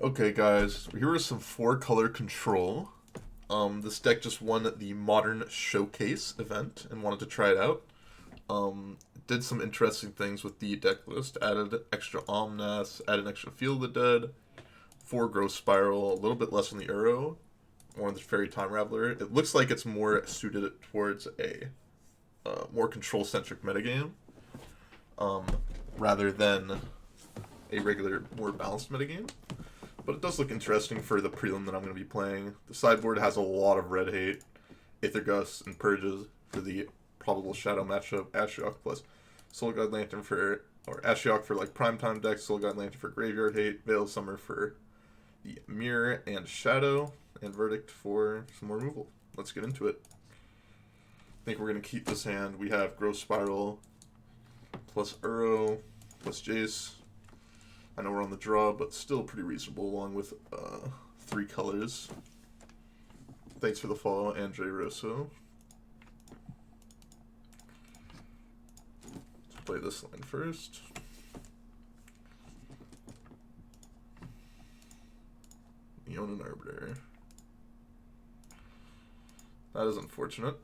Okay, guys, here is some four-color control. This deck just won the Modern Showcase event and wanted to try it out. Did some interesting things with the deck list. Added extra Omnath, added extra Field of the Dead, 4 Growth Spiral, a little bit less on the Uro, more on the Fairy Time Raveler. It looks like it's more suited towards a more control-centric metagame, rather than a regular, more balanced metagame. But it does look interesting for the prelim that I'm going to be playing. The sideboard has a lot of red hate, Aether Gust, and Purges for the probable Shadow matchup. Ashiok plus Soul Guide Lantern for, or Ashiok for like primetime decks, Soul Guide Lantern for graveyard hate, Veil of Summer for the Mirror and Shadow, and Verdict for some more removal. Let's get into it. I think we're going to keep this hand. We have Growth Spiral plus Uro plus Jace. I know we're on the draw, but still pretty reasonable, along with 3 colors. Thanks for the follow, Andre Rosso. Let's play this line first. Leonin Arbiter. That is unfortunate.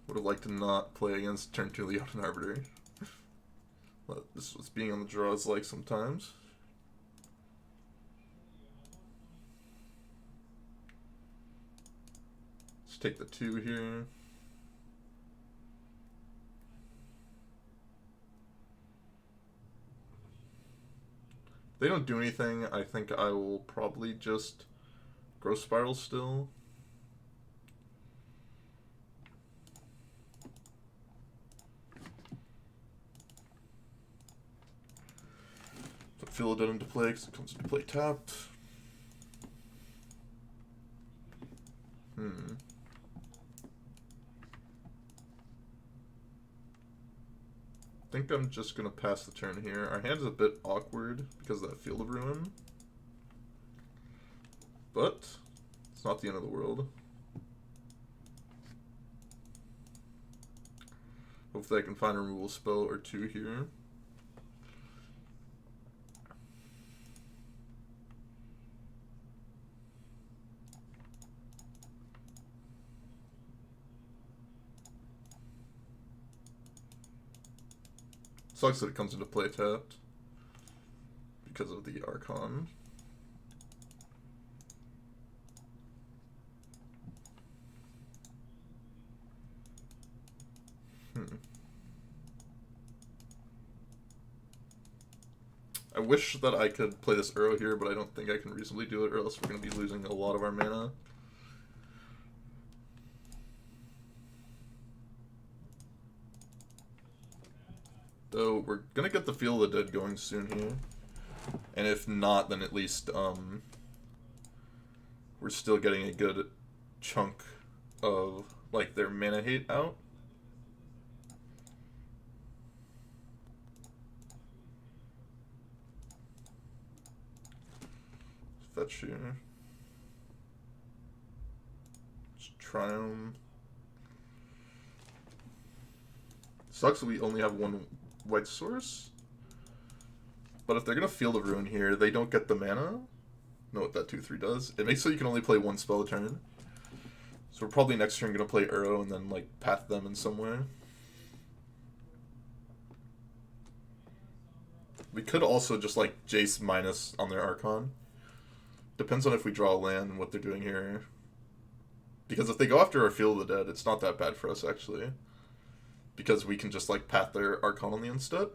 Would have liked to not play against turn 2 Leonin Arbiter. But this is what being on the draw is like sometimes. Take the 2 here. If they don't do anything, I think I will probably just Growth Spiral still. Put Field of Dead into play because it comes into play tapped. I think I'm just going to pass the turn here. Our hand is a bit awkward because of that Field of Ruin. But it's not the end of the world. Hopefully I can find a removal spell or 2 here. Sucks that it comes into play tapped because of the Archon. I wish that I could play this Uro here, but I don't think I can reasonably do it, or else we're going to be losing a lot of our mana. So we're going to get the Field of the Dead going soon here. And if not, then at least we're still getting a good chunk of like their mana hate out. Fetch here. Just Triumph. Sucks that we only have 1 white source. But if they're going to Field of Ruin here, they don't get the mana. Know what that 2/3 does? It makes so you can only play 1 spell a turn. So we're probably next turn going to play Uro and then like path them in some way. We could also just like Jace minus on their Archon. Depends on if we draw a land and what they're doing here. Because if they go after our Field of the Dead, it's not that bad for us actually. Because we can just like path their Archon on the instead.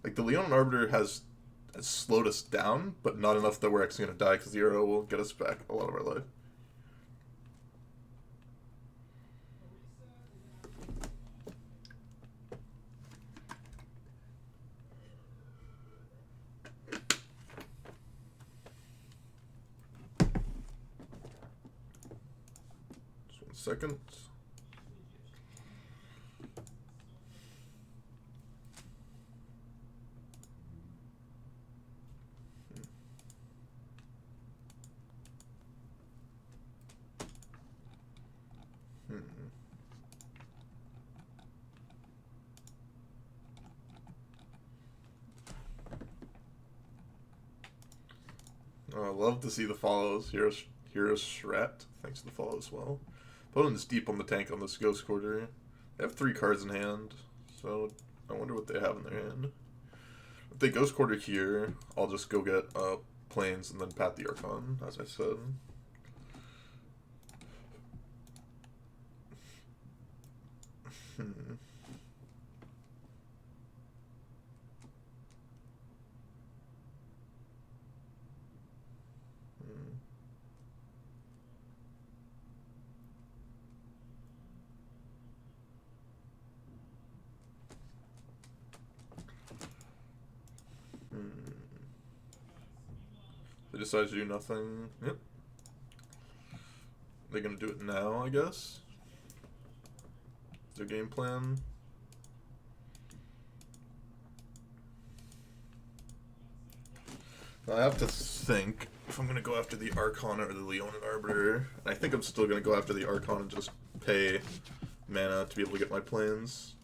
Like the Leonin Arbiter has slowed us down, but not enough that we're actually going to die because the Uro will get us back a lot of our life. Just 1 second. Oh, I love to see the follows. Hero Shret. Thanks to the follow as well. Opponent's deep on the tank on this Ghost Quarter. They have 3 cards in hand, so I wonder what they have in their hand. If they Ghost Quarter here, I'll just go get Plains and then Path the Archon, as I said. They decide to do nothing. Yep. They're gonna do it now, I guess. Their game plan. I have to think if I'm gonna go after the Archon or the Leonin Arbiter. I think I'm still gonna go after the Archon and just pay mana to be able to get my Plains.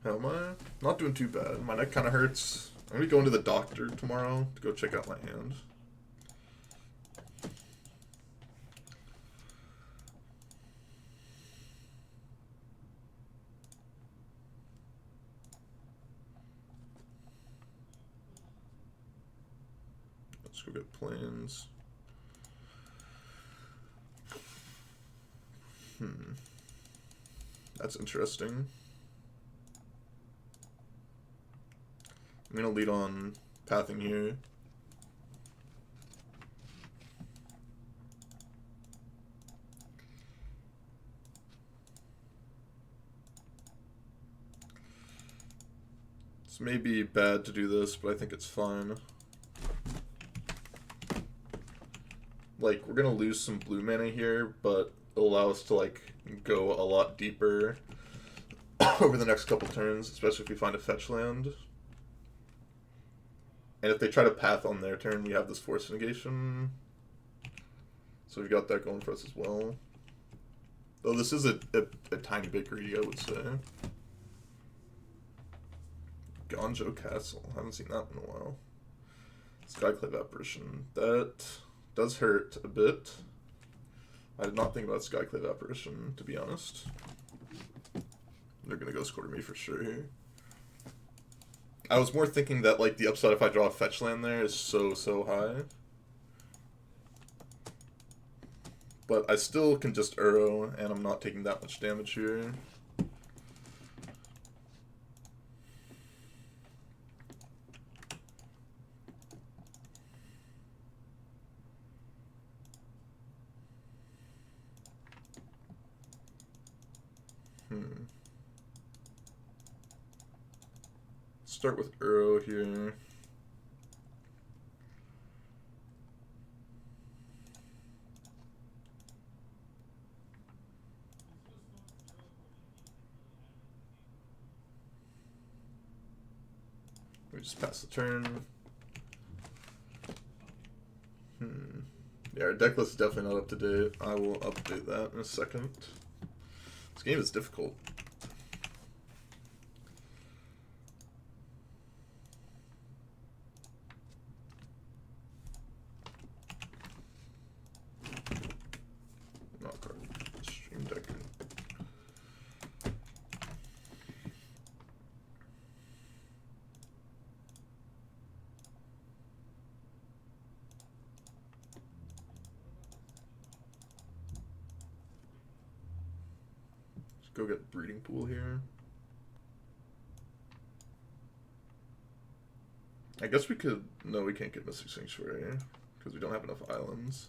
How am I? Not doing too bad. My neck kind of hurts. I'm gonna go into the doctor tomorrow to go check out my hand. Let's go get Plains. That's interesting. I'm gonna lead on pathing here. This may be bad to do this, but I think it's fine. Like, we're gonna lose some blue mana here, but it'll allow us to, like, go a lot deeper over the next couple turns, especially if we find a fetch land. And if they try to path on their turn, we have this force negation. So we've got that going for us as well. Though this is a tiny bit greedy, I would say. Ganjo Castle. Haven't seen that in a while. Skyclave Apparition. That does hurt a bit. I did not think about Skyclave Apparition, to be honest. They're gonna go score me for sure here. I was more thinking that, like, the upside if I draw a fetch land there is so high. But I still can just Uro, and I'm not taking that much damage here. Start with Uro here. We just pass the turn. Yeah, our deck list is definitely not up to date. I will update that in a second. This game is difficult. Not card. Stream deck. Go get Breeding Pool here. I guess we could... No, we can't get Mystic Sanctuary because we don't have enough islands.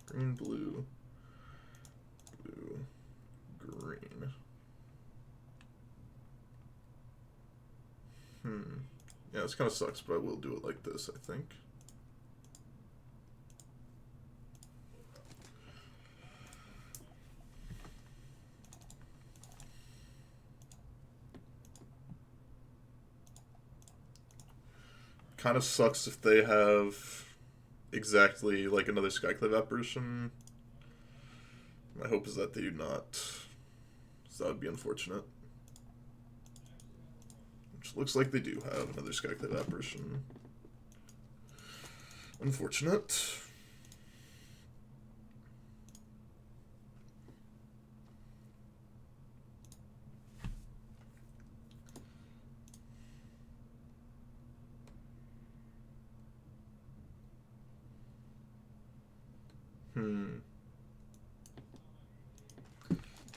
Green, blue, blue, green. Yeah, this kind of sucks, but I will do it like this, I think. kind of sucks if they have exactly like another Skyclave apparition. My hope is that they do not. So that would be unfortunate. Which looks like they do have another Skyclave apparition. Unfortunate.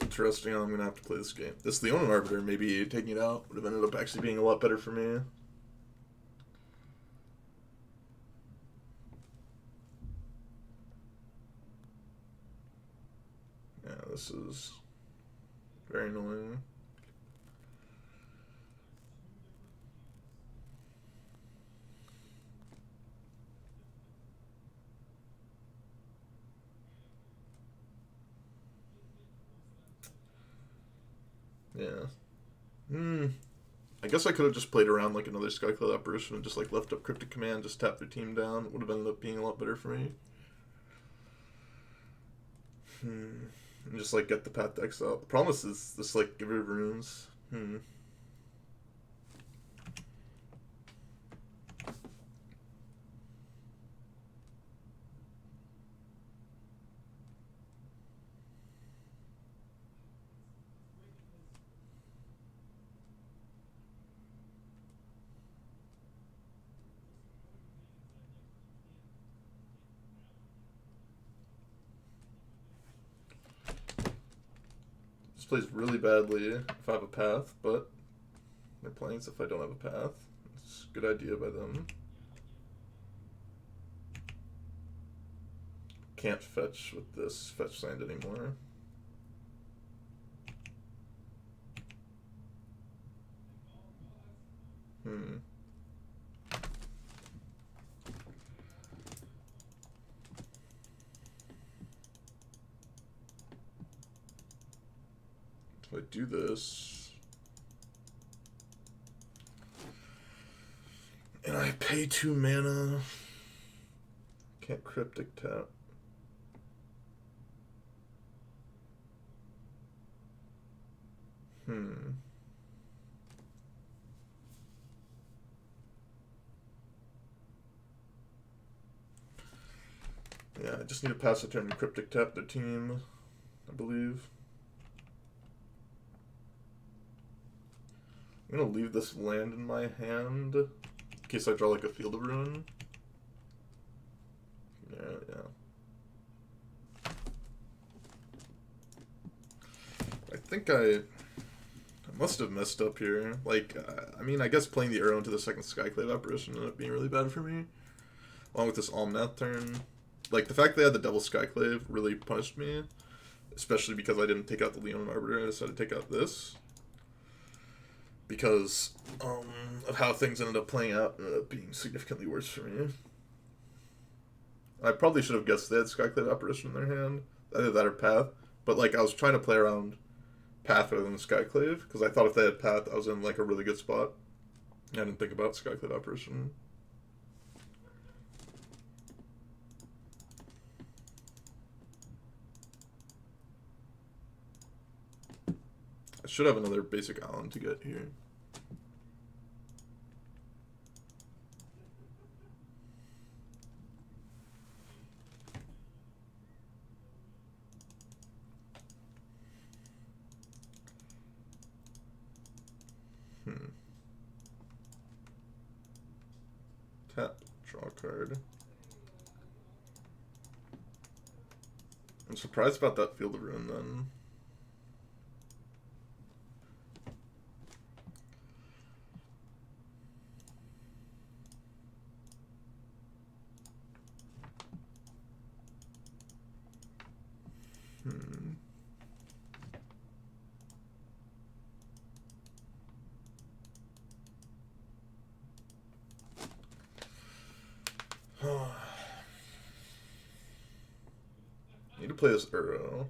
Interesting how I'm going to have to play this game. This Leonin Arbiter, maybe taking it out would have ended up actually being a lot better for me. Yeah, this is very annoying. Yeah. I guess I could have just played around like another Skyclave apparition and just like left up Cryptic Command, just tap their team down. It would have ended up being a lot better for me. And just like get the path decks out. The problem is this like give rid of runes. This plays really badly if I have a path, but they're playing as if I don't have a path. It's a good idea by them. Can't fetch with this fetch land anymore. If I do this, and I pay 2 mana, can't Cryptic tap. Yeah, I just need to pass a turn to Cryptic tap their team, I believe. I'm gonna leave this land in my hand in case I draw like a Field of Ruin. Yeah. I think I must have messed up here. Like, I mean, I guess playing the Uro into the second Skyclave apparition ended up being really bad for me. Along with this Omnath turn. Like, the fact they had the double Skyclave really punished me. Especially because I didn't take out the Leonin Arbiter and I decided to take out this. Because of how things ended up playing out, ended up being significantly worse for me. I probably should have guessed they had Skyclave apparition in their hand. Either that or Path. But, like, I was trying to play around Path rather than Skyclave, because I thought if they had Path, I was in, like, a really good spot. I didn't think about Skyclave apparition. I should have another basic island to get here. Tap, draw a card. I'm surprised about that Field of Ruin then. Need to play this Uro.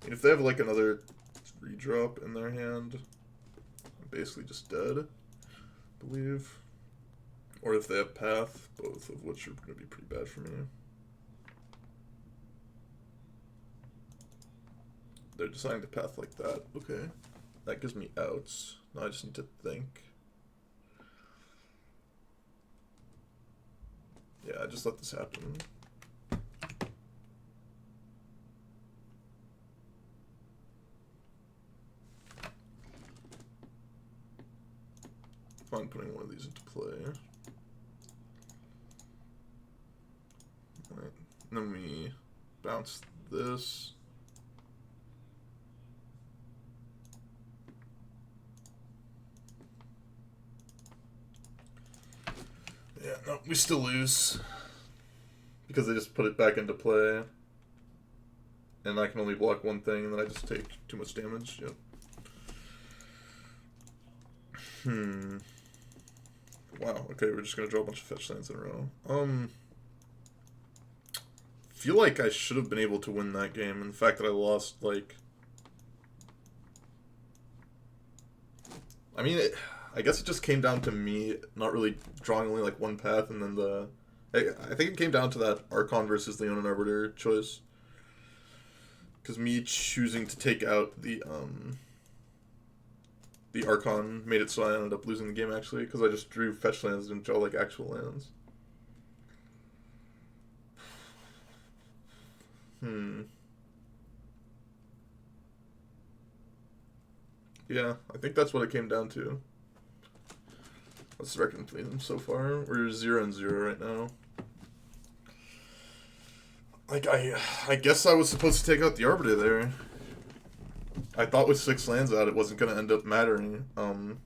And if they have like another 3-drop in their hand, I'm basically just dead, I believe. Or if they have Path, both of which are going to be pretty bad for me. They're deciding to Path like that. Okay. That gives me outs. Now I just need to think. Yeah, I just let this happen. Fine putting one of these into play. Alright. Then we bounce this. Yeah, no, we still lose. Because they just put it back into play. And I can only block one thing, and then I just take too much damage. Yep. Wow, okay, we're just gonna draw a bunch of fetch lands in a row. Feel like I should have been able to win that game, and the fact that I lost, like... I mean, I guess it just came down to me not really drawing only, like, one path, and then the... I think it came down to that Archon versus Leonin Arbiter choice. Because me choosing to take out the Archon made it so I ended up losing the game, actually, because I just drew fetch lands and draw, like, actual lands. Yeah, I think that's what it came down to. Let's reckon between them so far. We're 0-0 right now. Like, I guess I was supposed to take out the Arbiter there. I thought with 6 lands out it wasn't going to end up mattering. But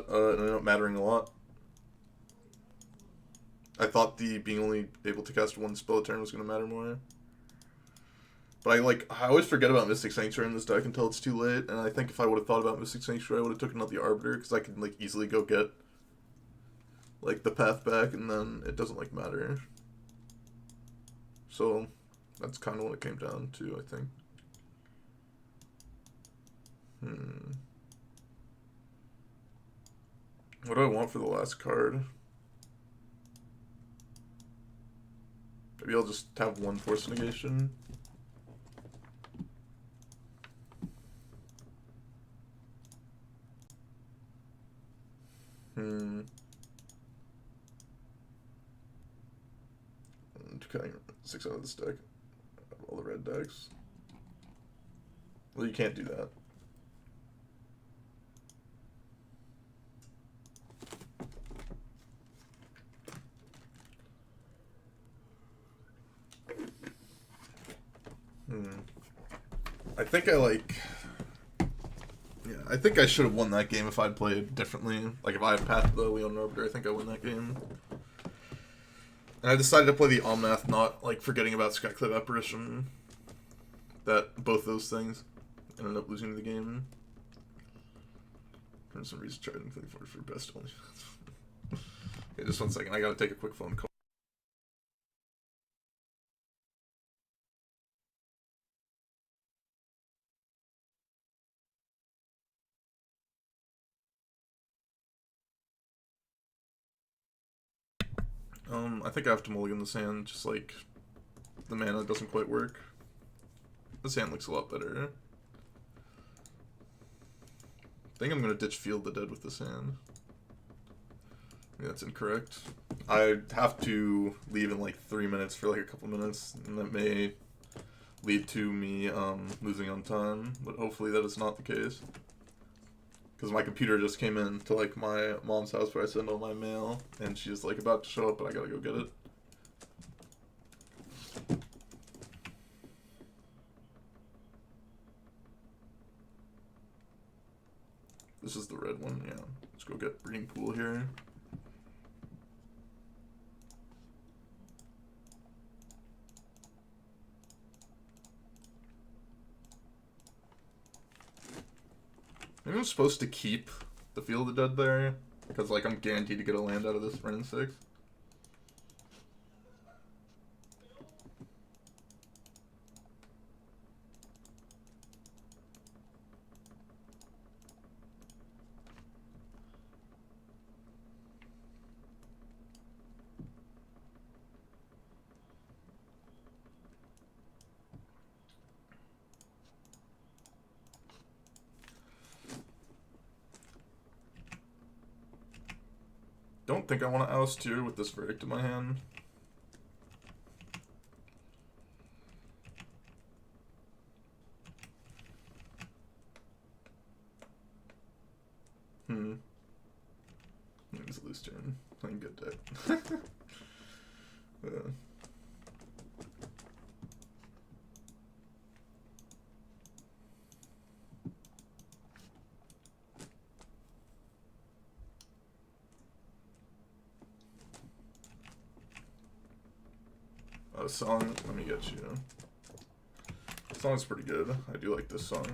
it ended up mattering a lot. I thought the being only able to cast one spell a turn was going to matter more. But I always forget about Mystic Sanctuary in this deck until it's too late, and I think if I would have thought about Mystic Sanctuary, I would have taken out the Arbiter, because I could, like, easily go get, like, the path back, and then it doesn't, like, matter. So, that's kind of what it came down to, I think. What do I want for the last card? Maybe I'll just have one Force Negation. Cutting 6 out of this deck. All the red decks. Well, you can't do that. I think I think I should have won that game if I'd played differently. Like, if I had Path the Leonin Arbiter, I think I win that game. And I decided to play the Omnath, not, like, forgetting about Skyclave Apparition. That, both those things ended up losing the game. For some reason, tried to for best only. Okay, just 1 second, I gotta take a quick phone call. I think I have to mulligan this hand, just like the mana doesn't quite work. This hand looks a lot better. I think I'm gonna ditch Field the Dead with this hand. Yeah, that's incorrect. I have to leave in like 3 minutes for like a couple minutes, and that may lead to me losing on time, but hopefully that is not the case. Because my computer just came in to like my mom's house where I send all my mail, and she's like about to show up, but I gotta go get it. This is the red one, yeah. Let's go get Breeding Pool here. Maybe I'm supposed to keep the Field of the Dead there, because like I'm guaranteed to get a land out of this Wrenn 6. don't think I want to oust here with this verdict in my hand. It's a loose turn. Playing good deck. Oh, song. Let me get you. The song's pretty good. I do like this song.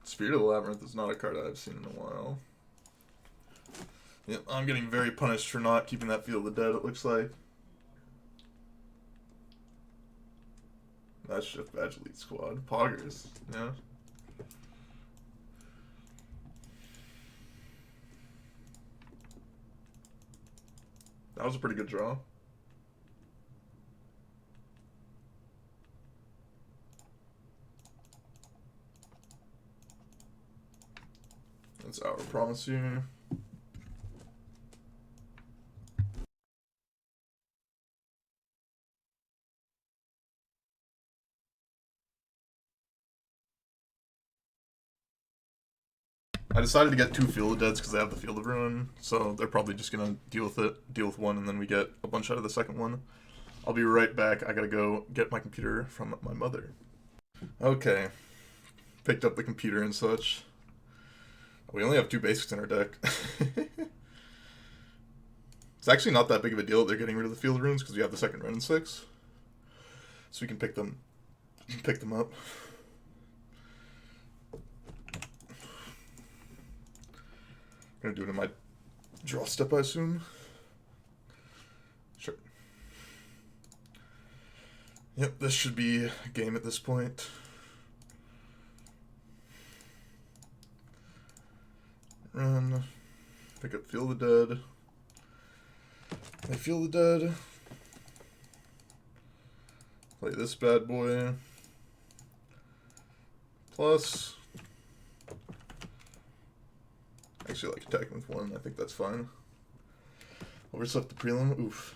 Spirit of the Labyrinth is not a card I've seen in a while. Yep, I'm getting very punished for not keeping that Field of the Dead, it looks like. That's just Badge Elite Squad. Poggers, yeah. That was a pretty good draw. That's our promise here. I decided to get 2 Field of Deads because they have the Field of Ruin, so they're probably just gonna deal with one, and then we get a bunch out of the second one. I'll be right back. I gotta go get my computer from my mother. Okay. Picked up the computer and such. We only have 2 basics in our deck. It's actually not that big of a deal that they're getting rid of the Field of Runes because we have the second Ren 6. So we can pick them up. I'm gonna do it in my draw step, I assume. Sure. Yep, this should be a game at this point. Run. Pick up Field of the Dead. Play Field of the Dead. Play this bad boy. Plus. Actually, I like attacking with 1. I think that's fine. Overslept the prelim. Oof.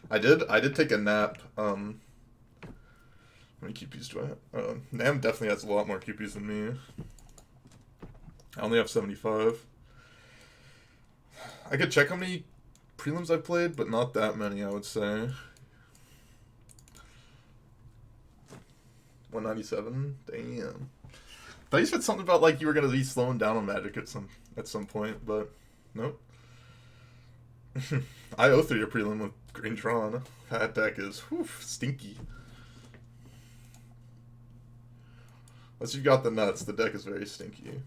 I did take a nap. How many QPs do I have? Nam definitely has a lot more QPs than me. I only have 75. I could check how many prelims I've played, but not that many, I would say. 197? Damn. Thought you said something about like you were gonna be slowing down on Magic at some point, but nope. I 0-3 a prelim with green drawn. That deck is stinky. Unless you got the nuts, the deck is very stinky.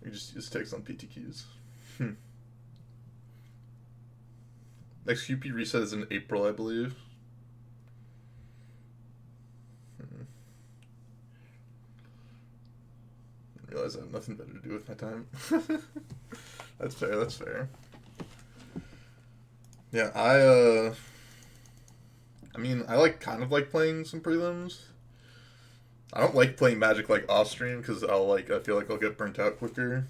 You just takes on PTQs. Next QP reset is in April, I believe. I realize I have nothing better to do with my time. That's fair, that's fair. Yeah, I mean, I kind of like playing some prelims. I don't like playing Magic like off stream because I feel like I'll get burnt out quicker.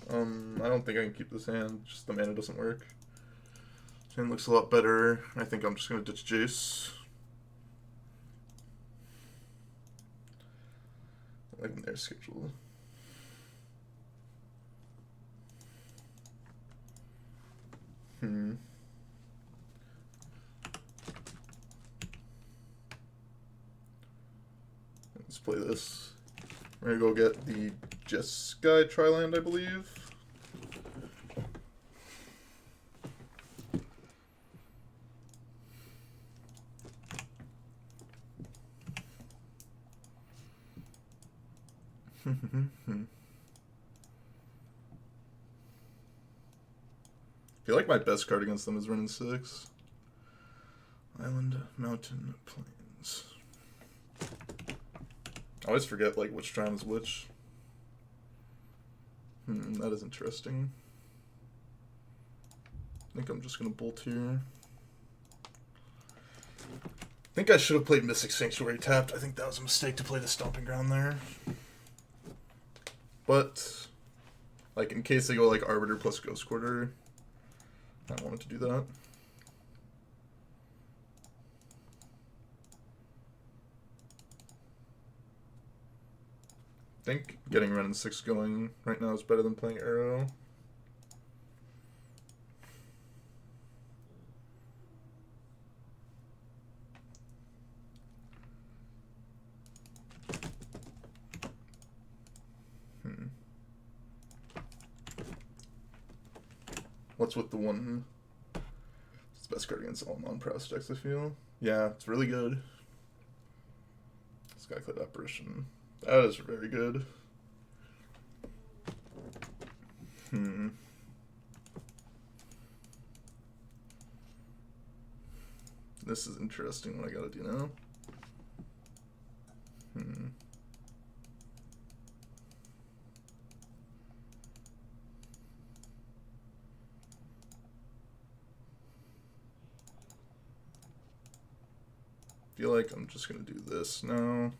I don't think I can keep this hand. Just the mana doesn't work. This hand looks a lot better. I think I'm just gonna ditch Jace. like their schedule. Let's play this. We're gonna go get the Jeskai Triland, I believe. I feel like my best card against them is running 6. Island, Mountain, Plains. I always forget like which trial is which. That is interesting. I think I'm just gonna bolt here. I think I should have played Mystic Sanctuary tapped. I think that was a mistake to play the Stomping Ground there. But, like, in case they go like Arbiter plus Ghost Quarter, I wanted to do that. I think getting Ren and 6 going right now is better than playing Arrow. What's with the one? It's the best card against all non-prowess decks, I feel. Yeah, it's really good. Skyclad Apparition. That is very good. This is interesting what I gotta do now. Feel like I'm just gonna do this now.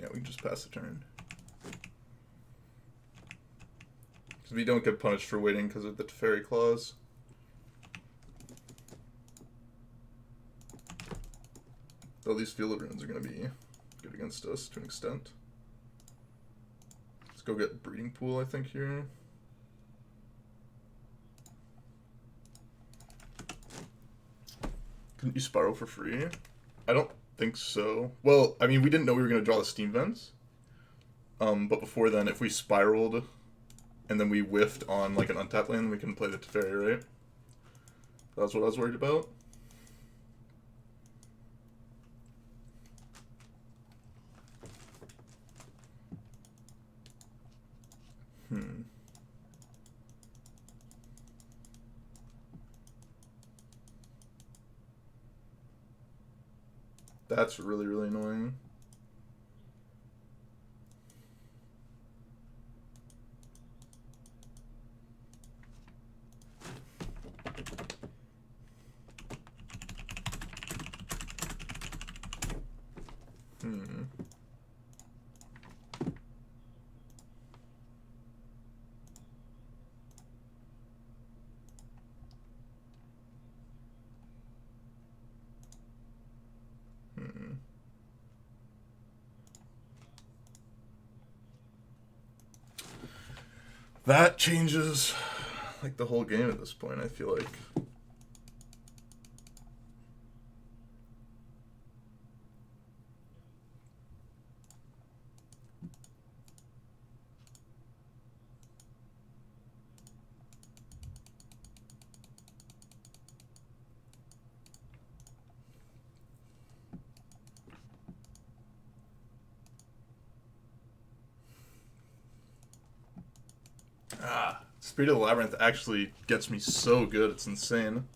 Yeah, we can just pass the turn. Because we don't get punished for waiting because of the Teferi clause. Though these field runes are going to be good against us to an extent. Let's go get Breeding Pool, I think, here. Couldn't you Spiral for free? I don't think so. Well, I mean, we didn't know we were going to draw the Steam Vents. But before then, if we spiraled and then we whiffed on like an untapped land, we can play the Teferi, right? That's what I was worried about. That's really, really annoying. That changes like the whole game at this point, I feel like. Spirit of the Labyrinth actually gets me so good, it's insane.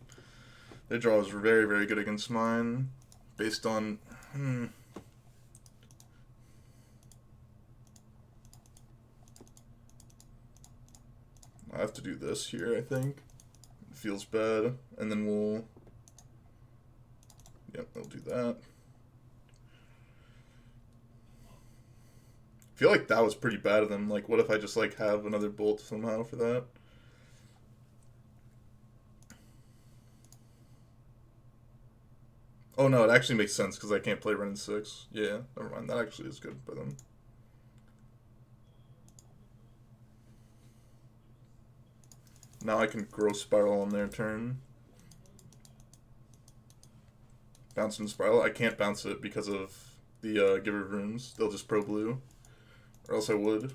Their draw is very, very good against mine, based on... I have to do this here, I think. It feels bad, and then we'll... Yep, we'll do that. I feel like that was pretty bad of them. Like, what if I just, like, have another bolt somehow for that? Oh no, it actually makes sense because I can't play Ren 6. Yeah, never mind. That actually is good by them. Now I can grow Spiral on their turn. Bounce and Spiral. I can't bounce it because of the Giver of Runes. They'll just pro blue. Or else I would.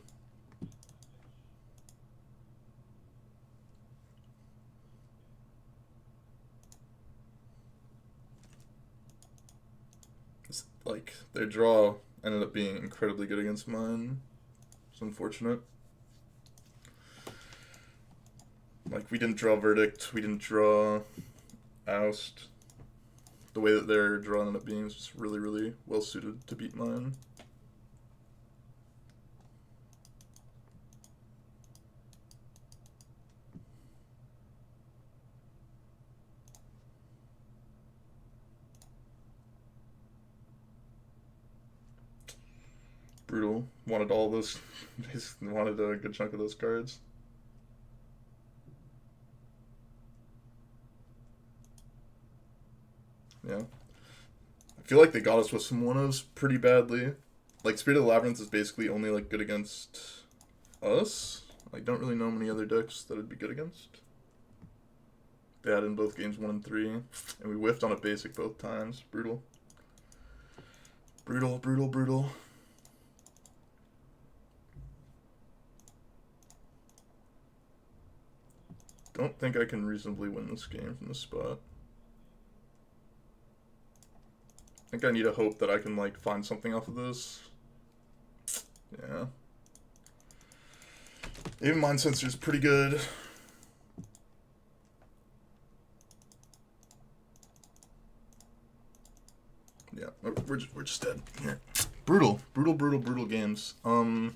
It's like, their draw ended up being incredibly good against mine. It's unfortunate. Like, we didn't draw Verdict. We didn't draw Oust. The way that their draw ended up being is just really, really well suited to beat mine. Brutal. Wanted all those. Wanted a good chunk of those cards. Yeah. I feel like they got us with some one-ofs pretty badly. Like, Spirit of the Labyrinth is basically only, like, good against us. I don't really know many other decks that it'd be good against. They had in both games 1 and 3. And we whiffed on a basic both times. Brutal. Brutal, brutal, brutal. Don't think I can reasonably win this game from this spot. I think I need to hope that I can, like, find something off of this. Yeah. Even Mind Sensor is pretty good. Yeah, we're just dead. Here. Brutal. Brutal, brutal, brutal games. I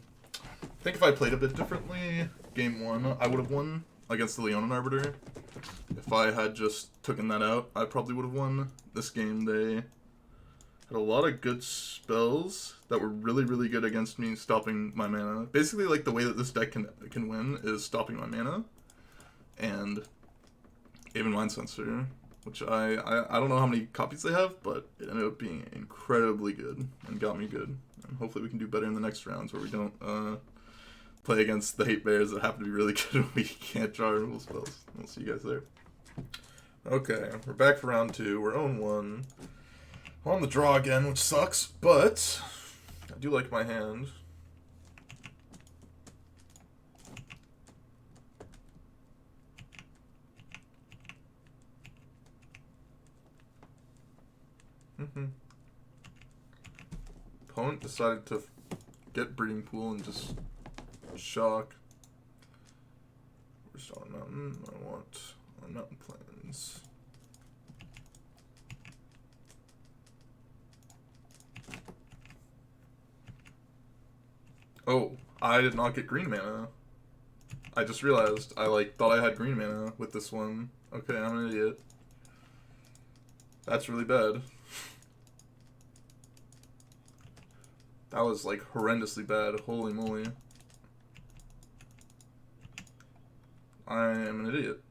think if I played a bit differently, game 1, I would have won against the Leonin Arbiter. If I had just taken that out, I probably would have won. This game, they had a lot of good spells that were really, really good against me stopping my mana. Basically, like, the way that this deck can win is stopping my mana. And even Mind Sensor, which I don't know how many copies they have, but it ended up being incredibly good and got me good. And hopefully we can do better in the next rounds where we don't play against the hate bears that happen to be really good and we can't draw removal spells. We'll see you guys there. Okay, we're back for round 2. We're 0-1. We're on the draw again, which sucks, but I do like my hand. Opponent decided to get Breeding Pool and just shock. Where's on Mountain? I want on Mountain Plains. Oh, I did not get green mana. I just realized I thought I had green mana with this one. Okay, I'm an idiot. That's really bad. That was like horrendously bad. Holy moly. I am an idiot.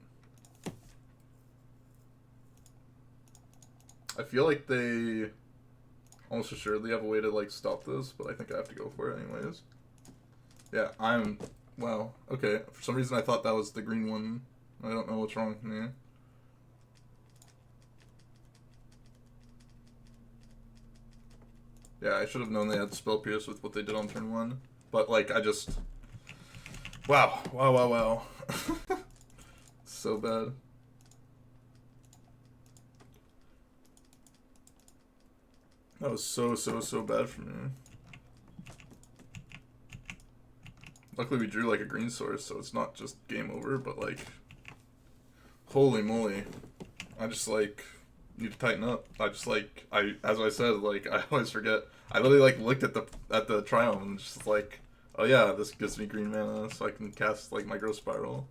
I feel like they almost assuredly have a way to like stop this, but I think I have to go for it anyways. Yeah, wow. Okay, for some reason I thought that was the green one. I don't know what's wrong with me. Yeah, I should have known they had Spell Pierce with what they did on turn 1. But, like, I just... Wow. Wow, wow, wow. So bad. That was so, so, so bad for me. Luckily we drew, like, a green source, so it's not just game over, but, like... Holy moly. I just, like... need to tighten up. I just, like... as I said, like, I always forget... I literally, like, looked at the Triumph and just, like... Oh yeah, this gives me green mana, so I can cast, like, my Growth Spiral.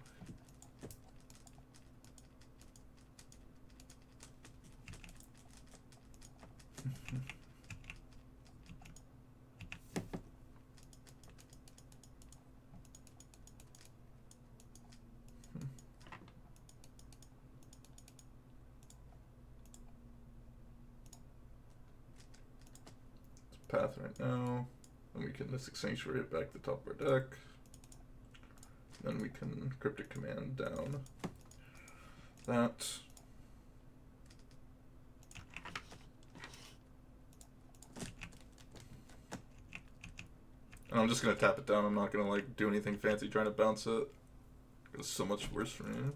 path right now. And we can Mystic Sanctuary it back to the top of our deck. Then we can Cryptic Command down that. And I'm just gonna tap it down. I'm not gonna like do anything fancy trying to bounce it. It's so much worse for me.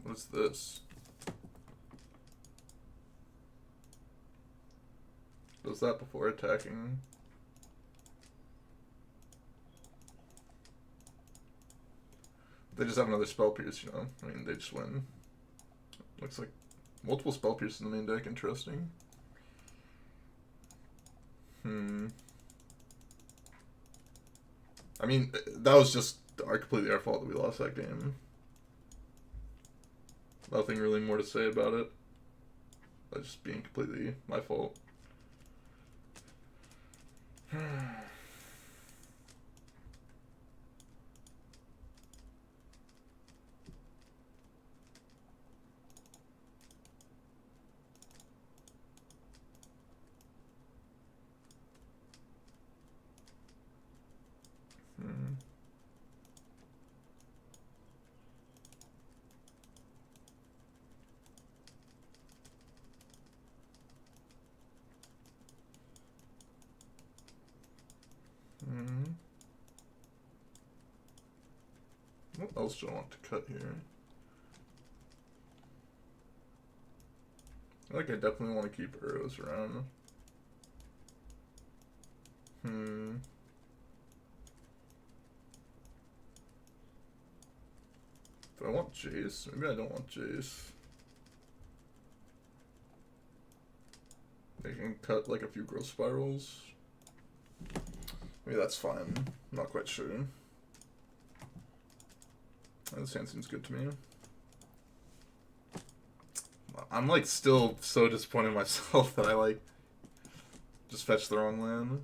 What's this? Does that before attacking? They just have another Spell Pierce, you know? I mean, they just win. Looks like multiple Spell Pierce in the main deck. Interesting. I mean, that was just completely our fault that we lost that game. Nothing really more to say about it. That's just being completely my fault. What else do I want to cut here? I think I definitely want to keep Uros around. Do I want Jace? Maybe I don't want Jace. They can cut like a few growth spirals. Maybe that's fine. I'm not quite sure. This hand seems good to me. I'm like still so disappointed in myself that I like just fetched the wrong land.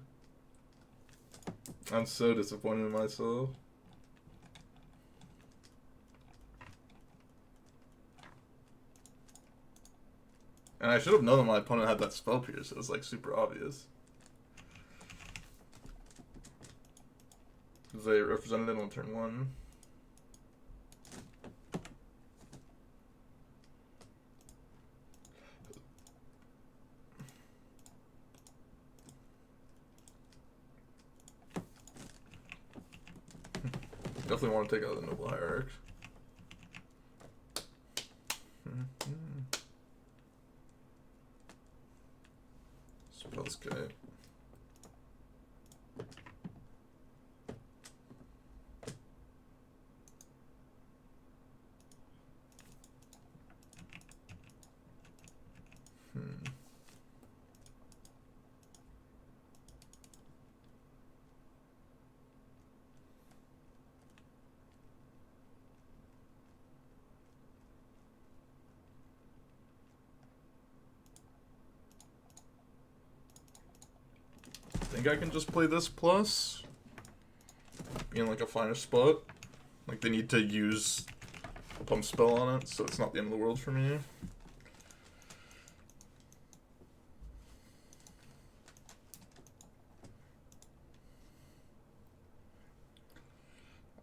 I'm so disappointed in myself. And I should have known that my opponent had that Spell Pierce. It was like super obvious. Because they represented it on turn 1. Definitely want to take out the Noble Hierarch. Spellscape. I think I can just play this plus. Be in like a finer spot. Like they need to use a pump spell on it, so it's not the end of the world for me.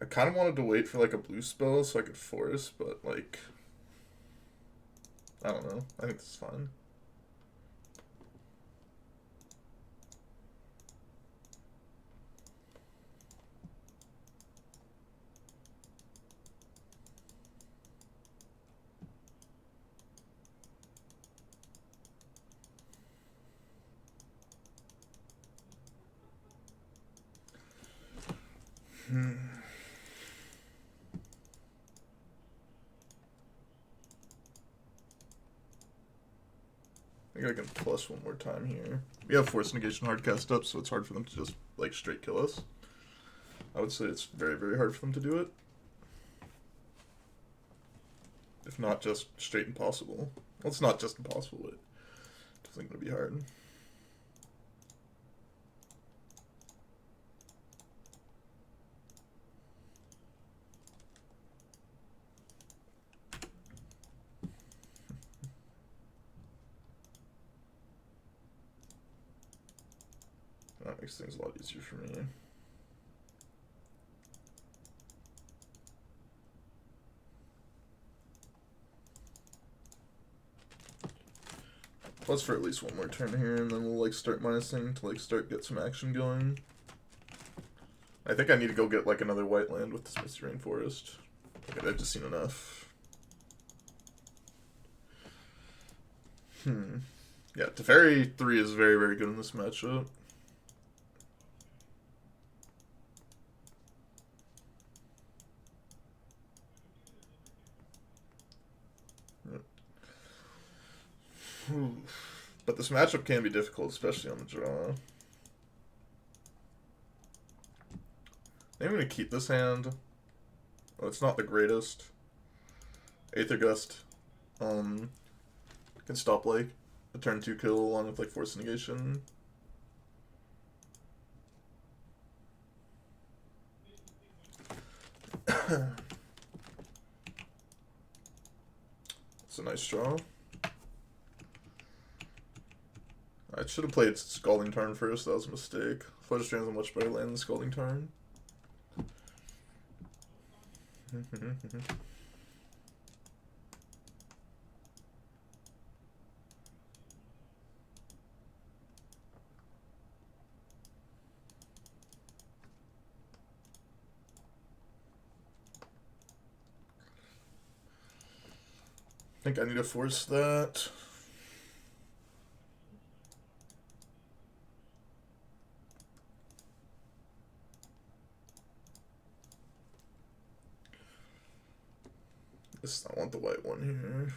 I kind of wanted to wait for like a blue spell so I could force, but like, I don't know. I think this is fine. I think I can plus one more time here. We have Force Negation Hardcast up, so it's hard for them to just, like, straight kill us. I would say it's very, very hard for them to do it. If not just straight impossible. Well, it's not just impossible, but it's definitely going to be hard. That makes things a lot easier for me. Plus for at least one more turn here, and then we'll like start minusing to like get some action going. I think I need to go get like another white land with this Misty Rainforest. Okay, I've just seen enough. Yeah, Teferi 3 is very, very good in this matchup. But this matchup can be difficult, especially on the draw. I'm going to keep this hand. Oh, it's not the greatest. Aether Gust can stop like a turn 2 kill along with like Force Negation. It's a nice draw. I should have played Scalding Tarn first, that was a mistake. Flutter Strand's a much better land than Scalding Tarn. I think I need to force that. I want the white one here.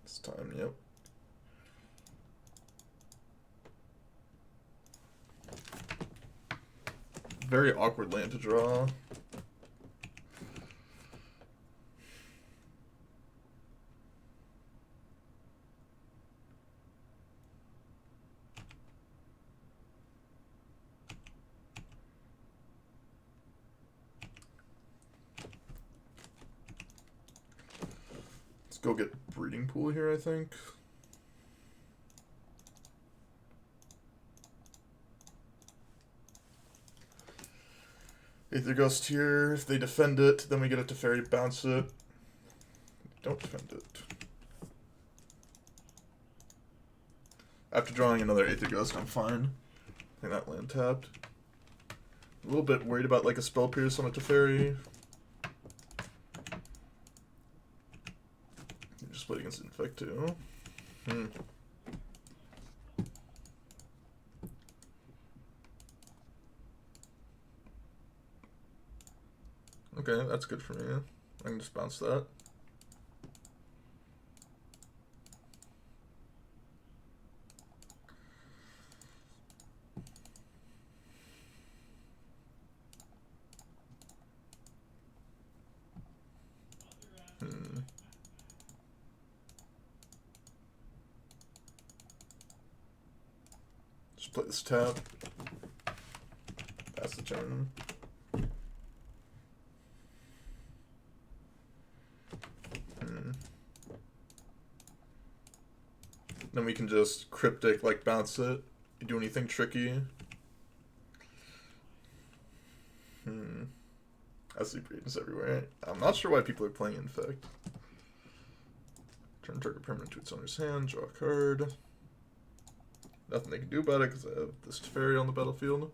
This time, yep. Very awkward land to draw. Go get Breeding Pool here, I think. Aether Gust here. If they defend it, then we get a Teferi, bounce it. Don't defend it. After drawing another Aether Gust, I'm fine. I think that land tapped. A little bit worried about like a Spell Pierce on a Teferi. Just played against Infect too. Okay, that's good for me. I can just bounce that. Just play this tap. Pass the turn. Then we can just Cryptic, like bounce it. You do anything tricky. I see Breedens everywhere. I'm not sure why people are playing Infect. Turn target permanent to its owner's hand, draw a card. Nothing they can do about it because I have this Teferi on the battlefield.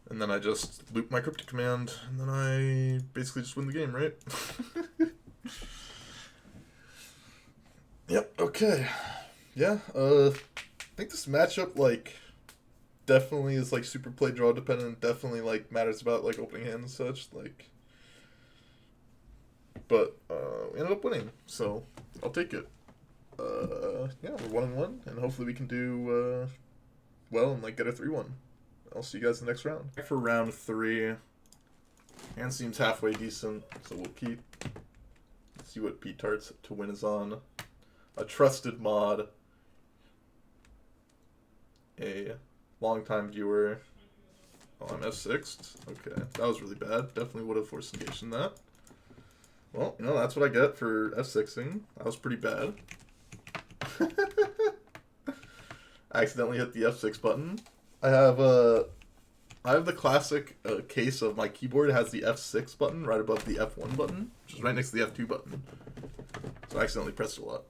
And then I just loop my Cryptic command, and then I basically just win the game, right? Yep, okay. Yeah, I think this matchup, like, definitely is, like, super play draw dependent, definitely, like, matters about, like, opening hand and such, like. But, we ended up winning, so I'll take it. Yeah, we're 1-1, and hopefully we can do, well and, like, get a 3-1. I'll see you guys in the next round. For round 3, hand seems halfway decent, so we'll keep. See what Pete Tarts to win is on. A trusted mod, a longtime viewer. Oh, I'm F6'd? Okay, that was really bad. Definitely would have forced negation that. Well, you know, that's what I get for F6ing. That was pretty bad. I accidentally hit the F6 button. I have the classic case of my keyboard has the F6 button right above the F1 button, which is right next to the F2 button. So I accidentally pressed it a lot.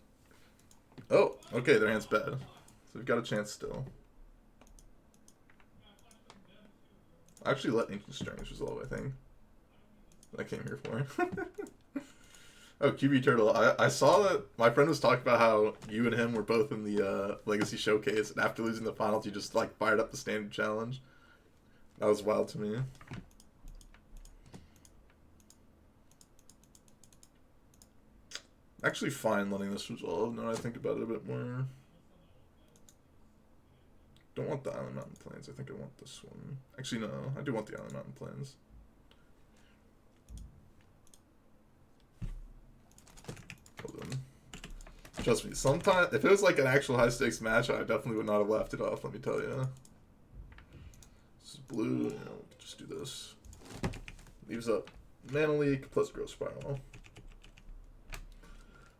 Oh, okay, their hand's bad. So we've got a chance still. I actually let Ancient Strings resolve, I think. I came here for. Oh, QB Turtle. I saw that my friend was talking about how you and him were both in the Legacy Showcase, and after losing the finals, you just like fired up the standard challenge. That was wild to me. Actually fine letting this resolve now I think about it a bit more. Don't want the Island Mountain Plains. I think I want this one. Actually, no. I do want the Island Mountain Plains. Hold on. Trust me, sometimes if it was like an actual high stakes match, I definitely would not have laughed it off, let me tell you. This is blue, you know, we can just do this. Leaves up Mana Leak plus Growth Spiral.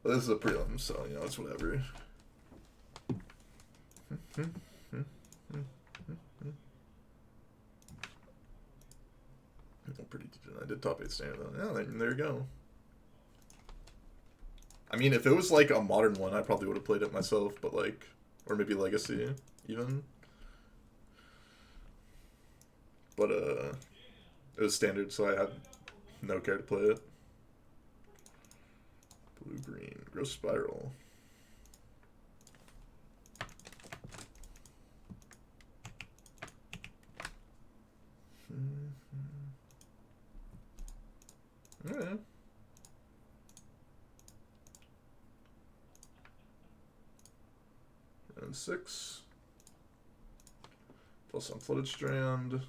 But this is a prelim, so you know it's whatever. Pretty decent. I did top 8 standard though. Yeah, there you go. I mean, if it was like a modern one, I probably would have played it myself, but like, or maybe Legacy even. But it was standard, so I had no care to play it. Blue green, Growth Spiral. Alright. And 6. Plus Unflooded Strand.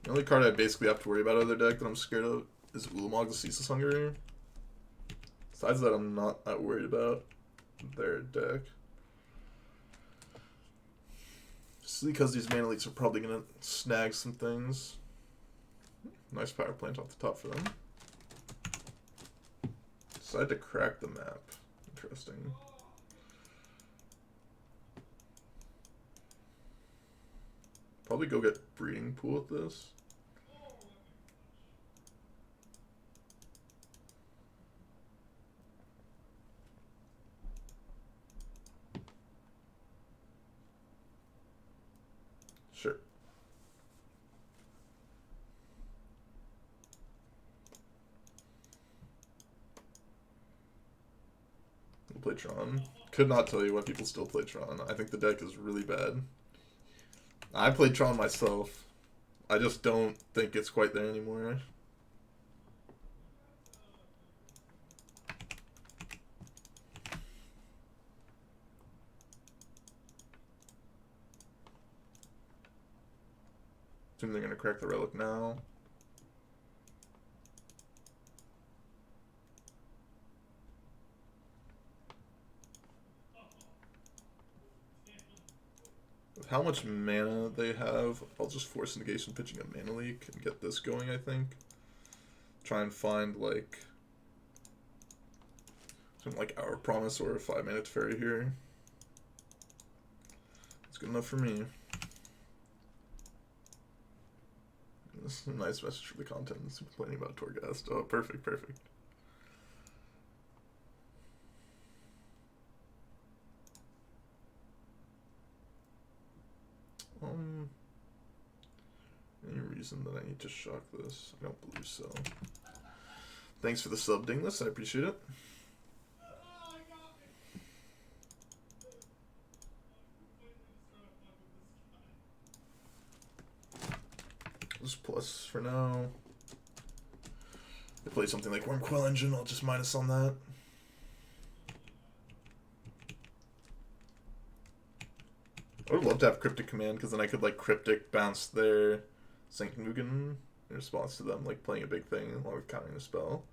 The only card I basically have to worry about out of their deck that I'm scared of is Ulamog the Ceaseless Hunger. Besides that, I'm not that worried about their deck. Just because these Mana Leaks are probably going to snag some things. Nice power plant off the top for them. Decided to crack the map. Interesting. Probably go get Breeding Pool with this. Sure. We'll play Tron. Could not tell you why people still play Tron. I think the deck is really bad. I played Tron myself. I just don't think it's quite there anymore. Assume they're gonna crack the Relic now. With how much mana they have, I'll just force negation pitching a Mana Leak and get this going, I think. Try and find like something like Our Promise or a 5-mana Teferi here. It's good enough for me. This is a nice message for the content. It's complaining about Torghast. Oh, perfect, perfect. Any reason that I need to shock this? I don't believe so. Thanks for the sub, Dingless. I appreciate it. Just plus for now. If I play something like Wormcoil Engine, I'll just minus on that. I would love to have Cryptic Command, because then I could like Cryptic bounce their Sanctmugen in response to them like playing a big thing along with countering a spell.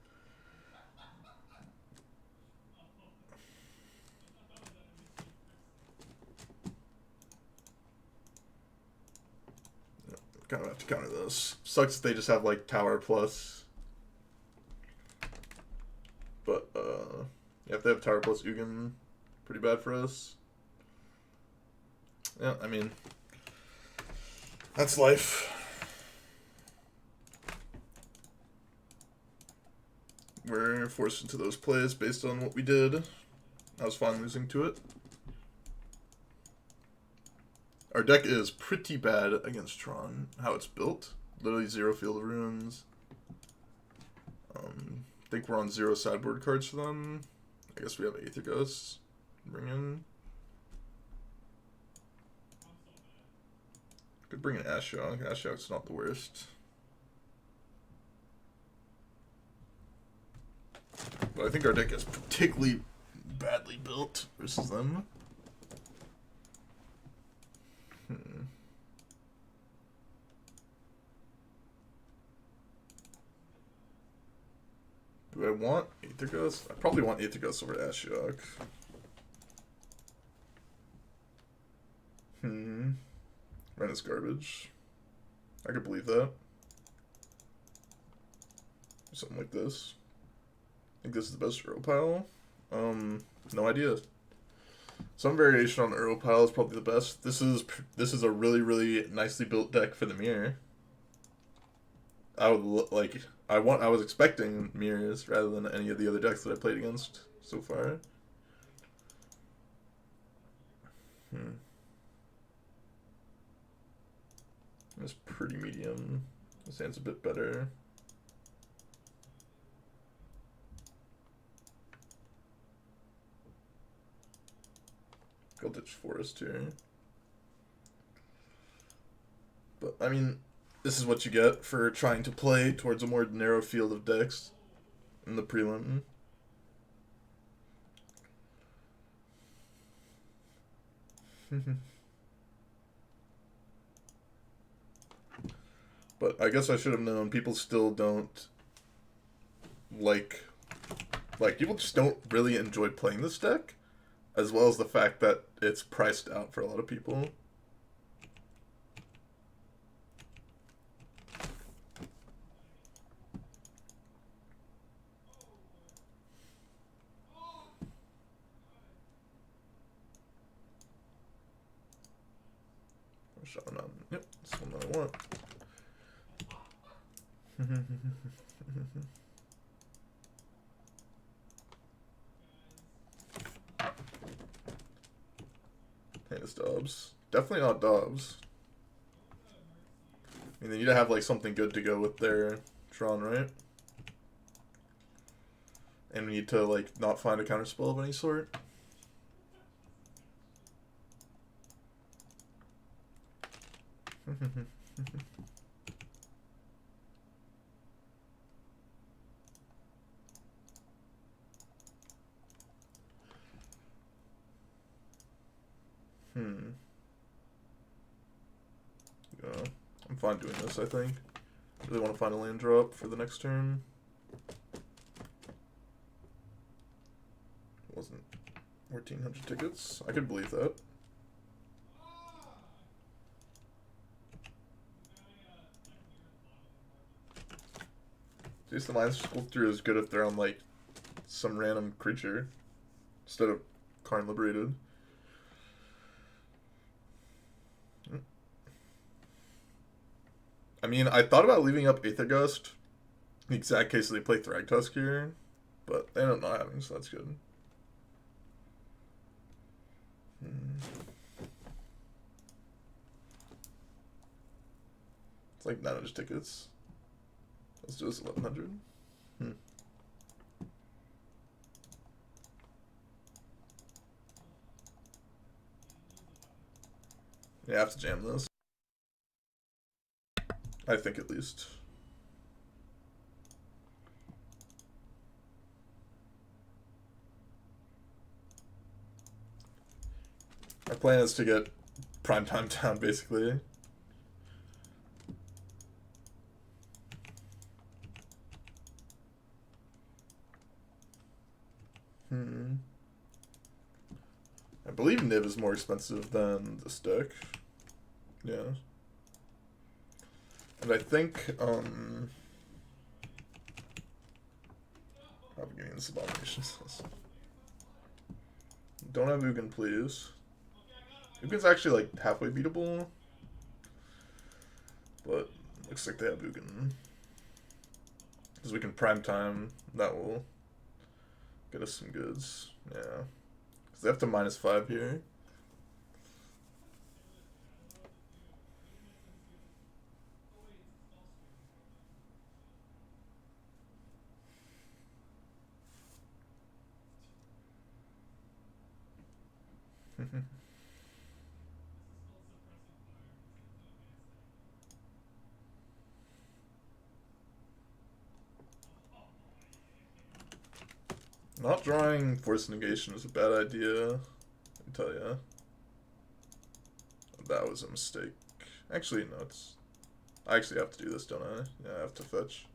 Kind of have to counter this. Sucks if they just have like Tower plus. But yeah, if they have Tower plus Ugin, Pretty bad for us. Yeah, I mean, that's life. We're forced into those plays based on what we did. I was fine losing to it. Our deck is pretty bad against Tron, how it's built. Literally 0 field of runes. I think we're on 0 sideboard cards for them. I guess we have Aether Ghosts. Bring in. Could bring in Ashiok. Ashiok's not the worst. But I think our deck is particularly badly built versus them. Do I want Aether Ghost? I probably want Aether Ghost over Ashiok. Ren is garbage. I could believe that. Something like this. I think this is the best Uro pile. No idea. Some variation on Uro pile is probably the best. This is a really, really nicely built deck for the mirror. I was expecting mirrors rather than any of the other decks that I played against so far. It's pretty medium. This hand's a bit better. Eldritch Forest here. But, I mean, this is what you get for trying to play towards a more narrow field of decks in the prelim. But I guess I should have known people still don't people just don't really enjoy playing this deck, as well as the fact that it's priced out for a lot of people. Yep, that's the one that I want. Hey, it's Dobbs. Definitely not Dobbs. I mean, they need to have like something good to go with their Tron, right? And we need to like not find a counterspell of any sort. Yeah, I'm fine doing this, I think. Really want to find a land drop for the next turn. Wasn't 1,400 tickets. I could believe that. Jason Mind Sculptor is good if they're on like some random creature instead of Karn Liberated. I mean, I thought about leaving up Aether Ghost in the exact case they play Thragtusk here, but they end up not having, so that's good. It's like 900 tickets. Let's do this 1,100. Yeah, I have to jam this. I think at least. Our plan is to get primetime down, basically. I believe Niv is more expensive than this deck. Yeah. And I think, I'm getting this abomination. Don't have Ugin, please. Ugin's actually like halfway beatable. But looks like they have Ugin. Because we can prime time. That will get us some goods. Yeah. Because they have to -5 here. Not drawing Force Negation is a bad idea, I tell ya. That was a mistake. Actually, no, it's... I actually have to do this, don't I? Yeah, I have to fetch.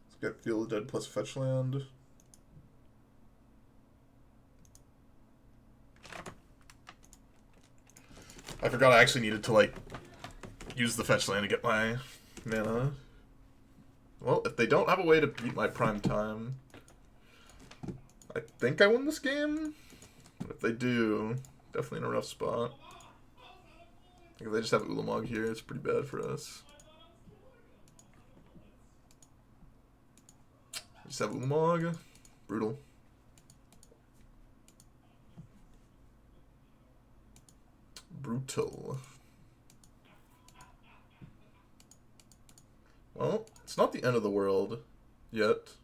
Let's get Feel the Dead plus fetch land. I forgot I actually needed to, like, use the fetch land to get my mana. Well, if they don't have a way to beat my prime time, I think I win this game. But if they do, definitely in a rough spot. Like if they just have Ulamog here, it's pretty bad for us. Just have Ulamog. Brutal. Brutal. Well, it's not the end of the world yet. It's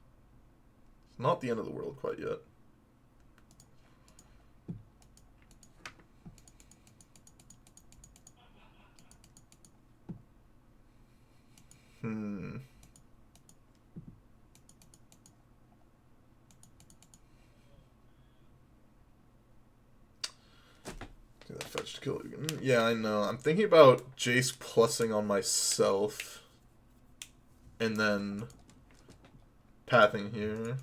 not the end of the world quite yet. That fetch to kill Ugin. Yeah, I know. I'm thinking about Jace plussing on myself. And then pathing here.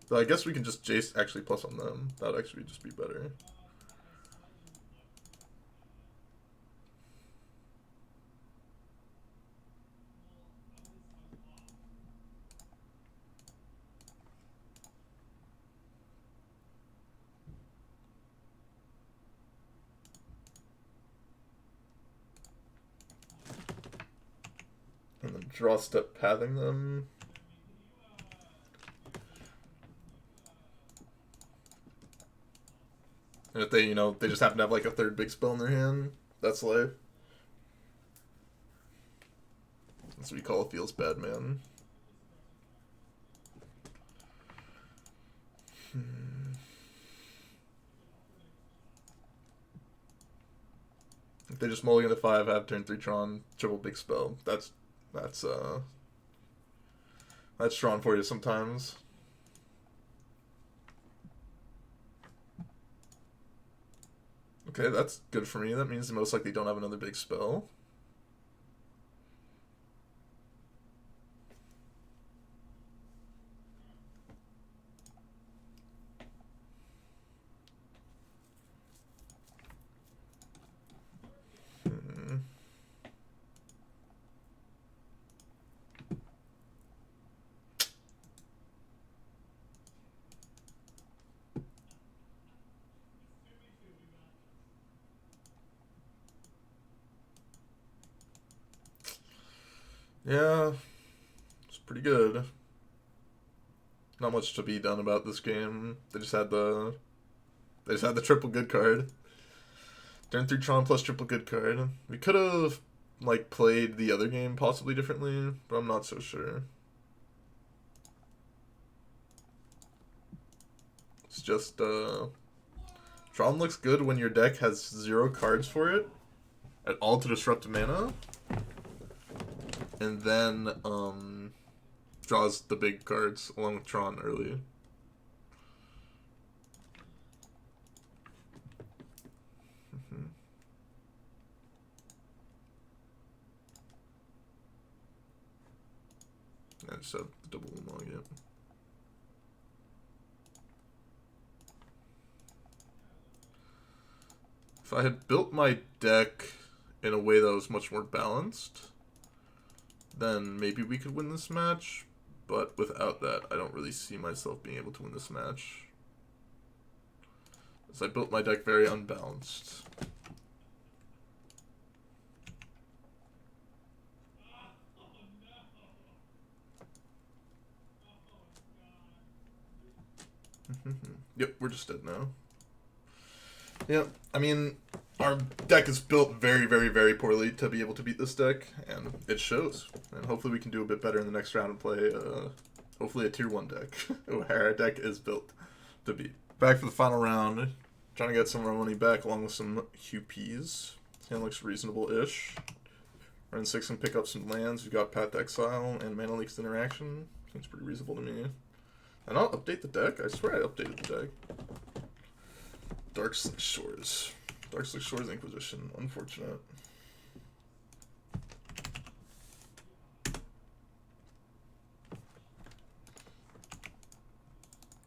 So I guess we can just Jace actually plus on them. That would actually just be better. And then draw step pathing them. And if they, they just happen to have like a third big spell in their hand, that's life. That's what we call a feels bad man. If they just mulligan to 5, have turn 3 Tron, triple big spell. That's Tron for you sometimes. Okay, that's good for me. That means they most likely don't have another big spell. Yeah, it's pretty good. Not much to be done about this game. They just had the triple good card. Turn 3 Tron plus triple good card. We could have like played the other game possibly differently, but I'm not so sure. It's just Tron looks good when your deck has 0 cards for it at all to disrupt mana. And then draws the big cards along with Tron early. just have the double log it. If I had built my deck in a way that was much more balanced, then maybe we could win this match. But without that, I don't really see myself being able to win this match. As I built my deck very unbalanced. Yep, we're just dead now. Yeah, I mean, our deck is built very, very, very poorly to be able to beat this deck, and it shows. And hopefully we can do a bit better in the next round and play, hopefully a tier 1 deck, where our deck is built to beat. Back for the final round, trying to get some of our money back along with some QPs. Hand looks reasonable-ish. Run 6 and pick up some lands. We've got Path to Exile and Mana Leak's Interaction. Seems pretty reasonable to me. And I'll update the deck. I swear I updated the deck. Dark Slick Shores. Dark Slick Shores Inquisition. Unfortunate.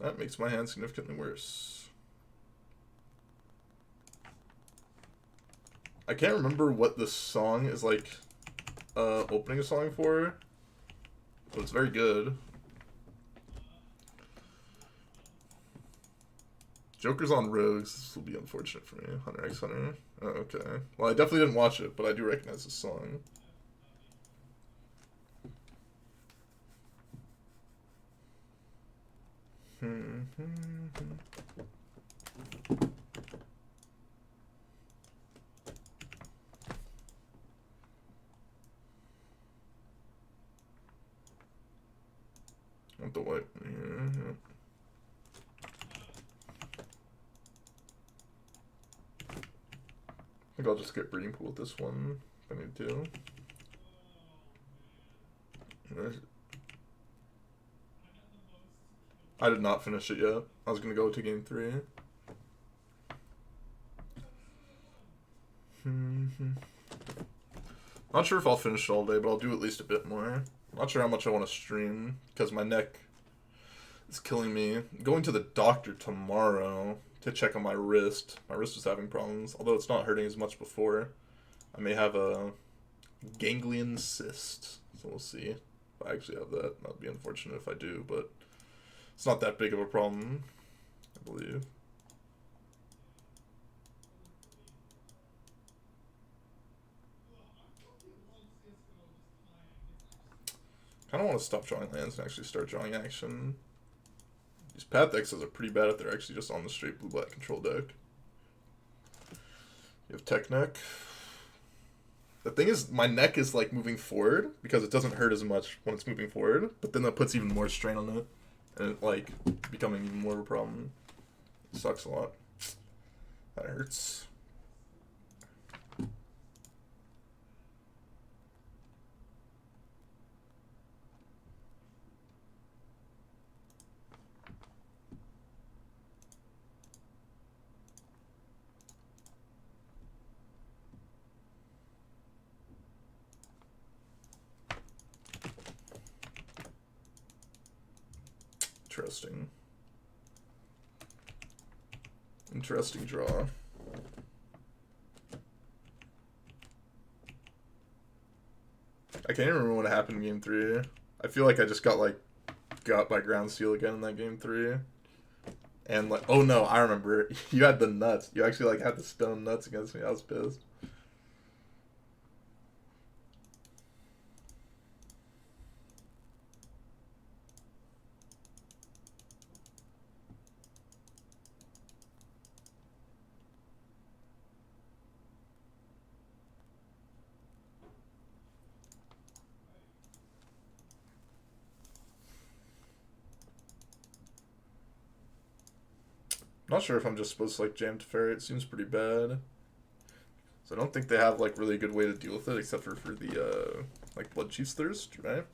That makes my hand significantly worse. I can't remember what this song is like opening a song for, but it's very good. Joker's on Rogues. This will be unfortunate for me. Hunter x Hunter. Oh, okay. Well, I definitely didn't watch it, but I do recognize this song. Want the white? Yeah. I think I'll just get Breeding Pool with this one if I need to. I did not finish it yet. I was going to go to game 3. Not sure if I'll finish it all day, but I'll do at least a bit more. Not sure how much I want to stream, because my neck is killing me. I'm going to the doctor tomorrow to check on my wrist. My wrist is having problems, although it's not hurting as much before. I may have a ganglion cyst, so we'll see if I actually have that. That would be unfortunate if I do, but it's not that big of a problem, I believe. I don't want to stop drawing lands and actually start drawing action. These Path X's are pretty bad if they're actually just on the straight blue-black control deck. You have Tech Neck. The thing is, my neck is like moving forward because it doesn't hurt as much when it's moving forward, but then that puts even more strain on it, and it like becoming even more of a problem. It sucks a lot. That hurts. Interesting. Interesting draw. I can't even remember what happened in game 3. I feel like I just got by ground seal again in that game 3. And like, oh no, I remember. You had the nuts. You actually like had the stone nuts against me. I was pissed. Not sure if I'm just supposed to like jam Teferi. It seems pretty bad. So I don't think they have like really a good way to deal with it except for the like Bloodchief's Thirst, right?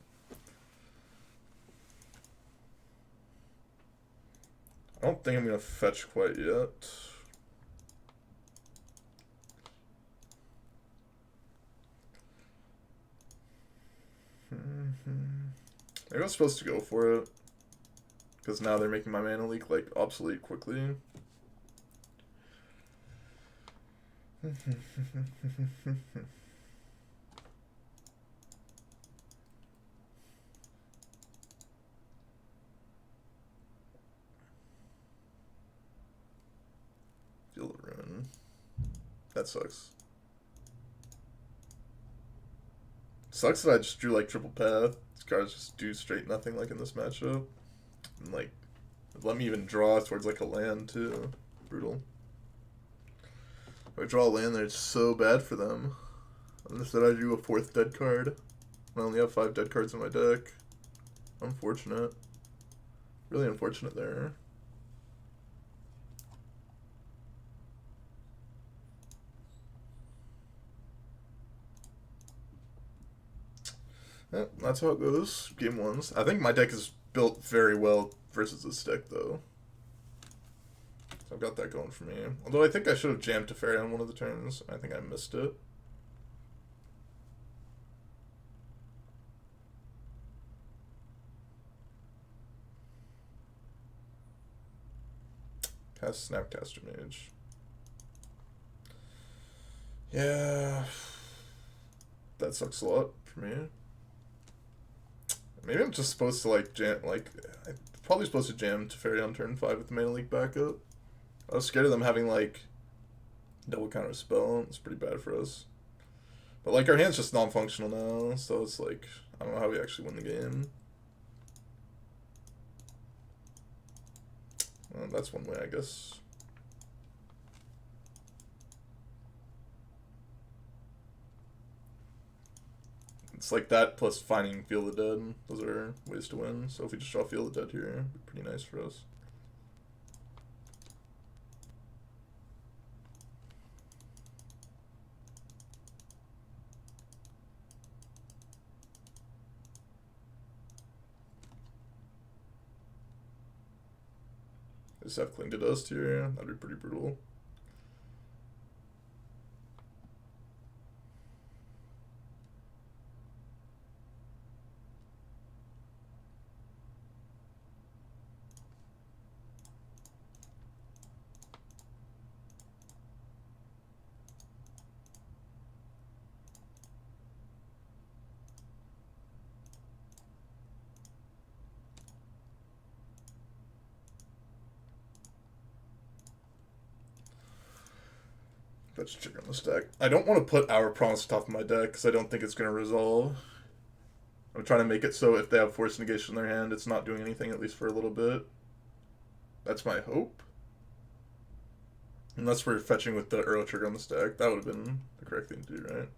I don't think I'm gonna fetch quite yet. Maybe I was supposed to go for it. Because now they're making my mana leak, like, obsolete quickly. Feel the ruin. That sucks. Sucks that I just drew, like, triple path. These cards just do straight nothing, like, in this matchup. And, like, let me even draw towards, like, a land, too. Brutal. If I draw a land there, it's so bad for them. Instead, I drew a 4th dead card. I only have 5 dead cards in my deck. Unfortunate. Really unfortunate there. Yeah, that's how it goes. Game 1s. I think my deck is built very well versus this deck, though. So I've got that going for me. Although I think I should have jammed Teferi on one of the turns. I think I missed it. Cast Snapcaster Mage. Yeah. That sucks a lot for me. Maybe I'm just supposed to, like, jam, like, I'm probably supposed to jam Teferi on turn 5 with the mana leak backup. I was scared of them having, like, double counter spell. It's pretty bad for us. But, like, our hand's just non-functional now, so it's like, I don't know how we actually win the game. Well, that's one way, I guess. It's like that plus finding Feel the Dead. Those are ways to win. So if we just draw Feel the Dead here, it'd be pretty nice for us. I just have Cling to Dust here. That'd be pretty brutal. Let's check on the stack. I don't want to put Our Promise top of my deck because I don't think it's going to resolve. I'm trying to make it so if they have Force Negation in their hand, it's not doing anything, at least for a little bit. That's my hope. Unless we're fetching with the Uro trigger on the stack. That would have been the correct thing to do, right?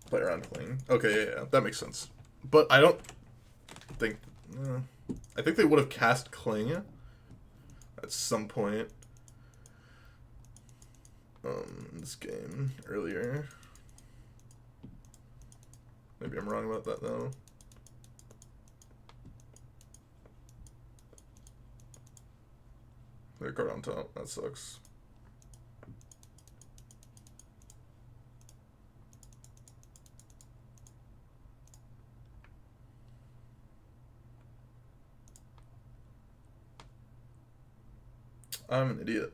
Play around Cling. Okay, yeah, that makes sense. But I don't think... I think they would have cast Cling at some point. In this game earlier. Maybe I'm wrong about that though. Their card on top, that sucks. I'm an idiot.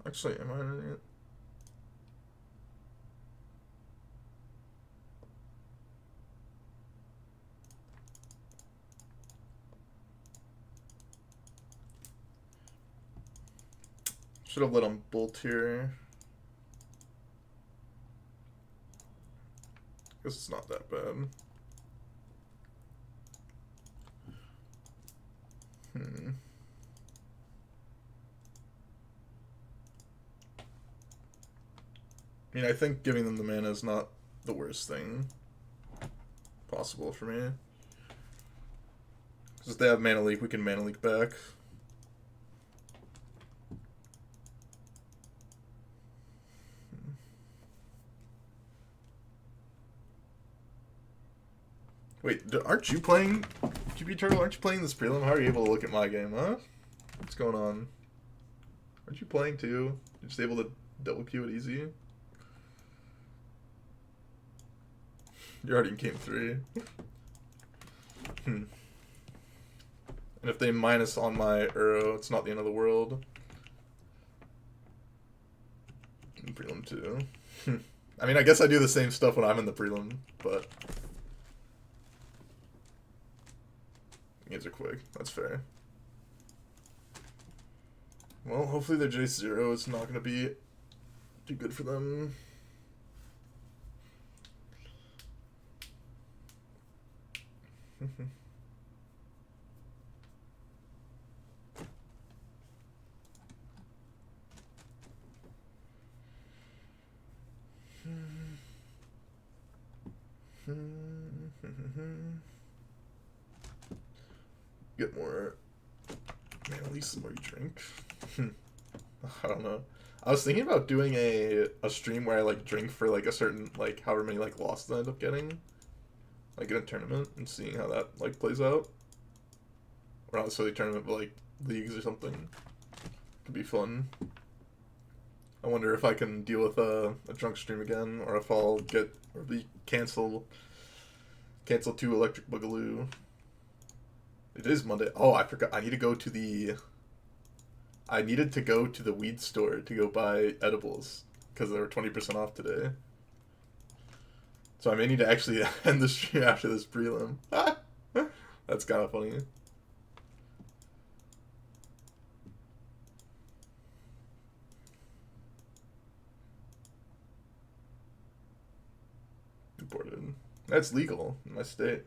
Actually, am I an idiot? Should have let him bolt here. Guess it's not that bad. I mean, I think giving them the mana is not the worst thing possible for me. Because if they have mana leak, we can mana leak back. Wait, aren't you playing QB Turtle? Aren't you playing this prelim? How are you able to look at my game, huh? What's going on? Aren't you playing too? You're just able to double Q it easy? You're already in game 3. And if they minus on my Uro, it's not the end of the world. In prelim 2. I mean, I guess I do the same stuff when I'm in the prelim, but games are quick. That's fair. Well, hopefully their J0 is not going to be too good for them. Get more. Man, at least the more you drink. I don't know. I was thinking about doing a stream where I like drink for like a certain like however many like losses I end up getting, like in a tournament, and seeing how that like plays out. Or not necessarily tournament, but like leagues or something. Could be fun. I wonder if I can deal with a drunk stream again, or if I'll get or be cancel 2 Electric Boogaloo. It is Monday. Oh, I forgot. I need to go to the. I needed to go to the weed store to go buy edibles because they were 20% off today. So I may need to actually end the stream after this prelim. That's kind of funny. Imported. That's legal in my state.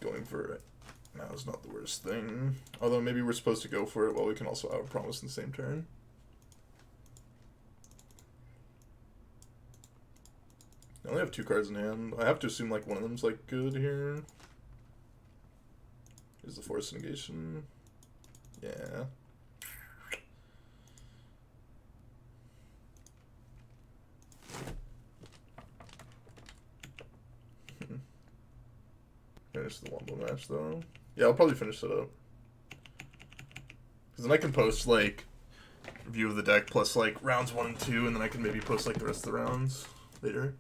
Going for it now is not the worst thing. Although maybe we're supposed to go for it while we can also have a promise in the same turn. I only have 2 cards in hand. I have to assume like one of them's like good here. Is the Force Negation. Yeah. Finish the Wombo match though. Yeah, I'll probably finish it up. Because then I can post like review of the deck plus like rounds 1 and 2, and then I can maybe post like the rest of the rounds later.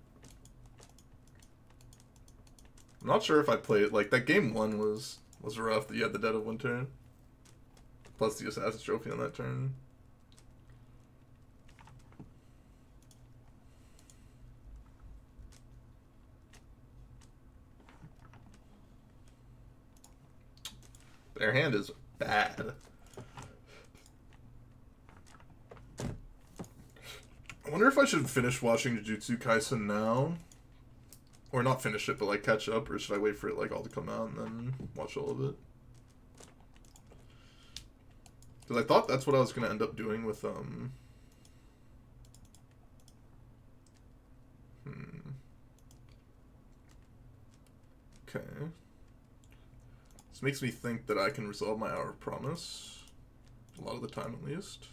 I'm not sure if I played like that game 1 was rough. You had the Dead of Winter plus the Assassin's Trophy on that turn. Their hand is bad. I wonder if I should finish watching Jujutsu Kaisen now. Or not finish it, but like catch up, or should I wait for it like all to come out and then watch all of it? Because I thought that's what I was going to end up doing with, Okay. This makes me think that I can resolve my Hour of Promise. A lot of the time, at least.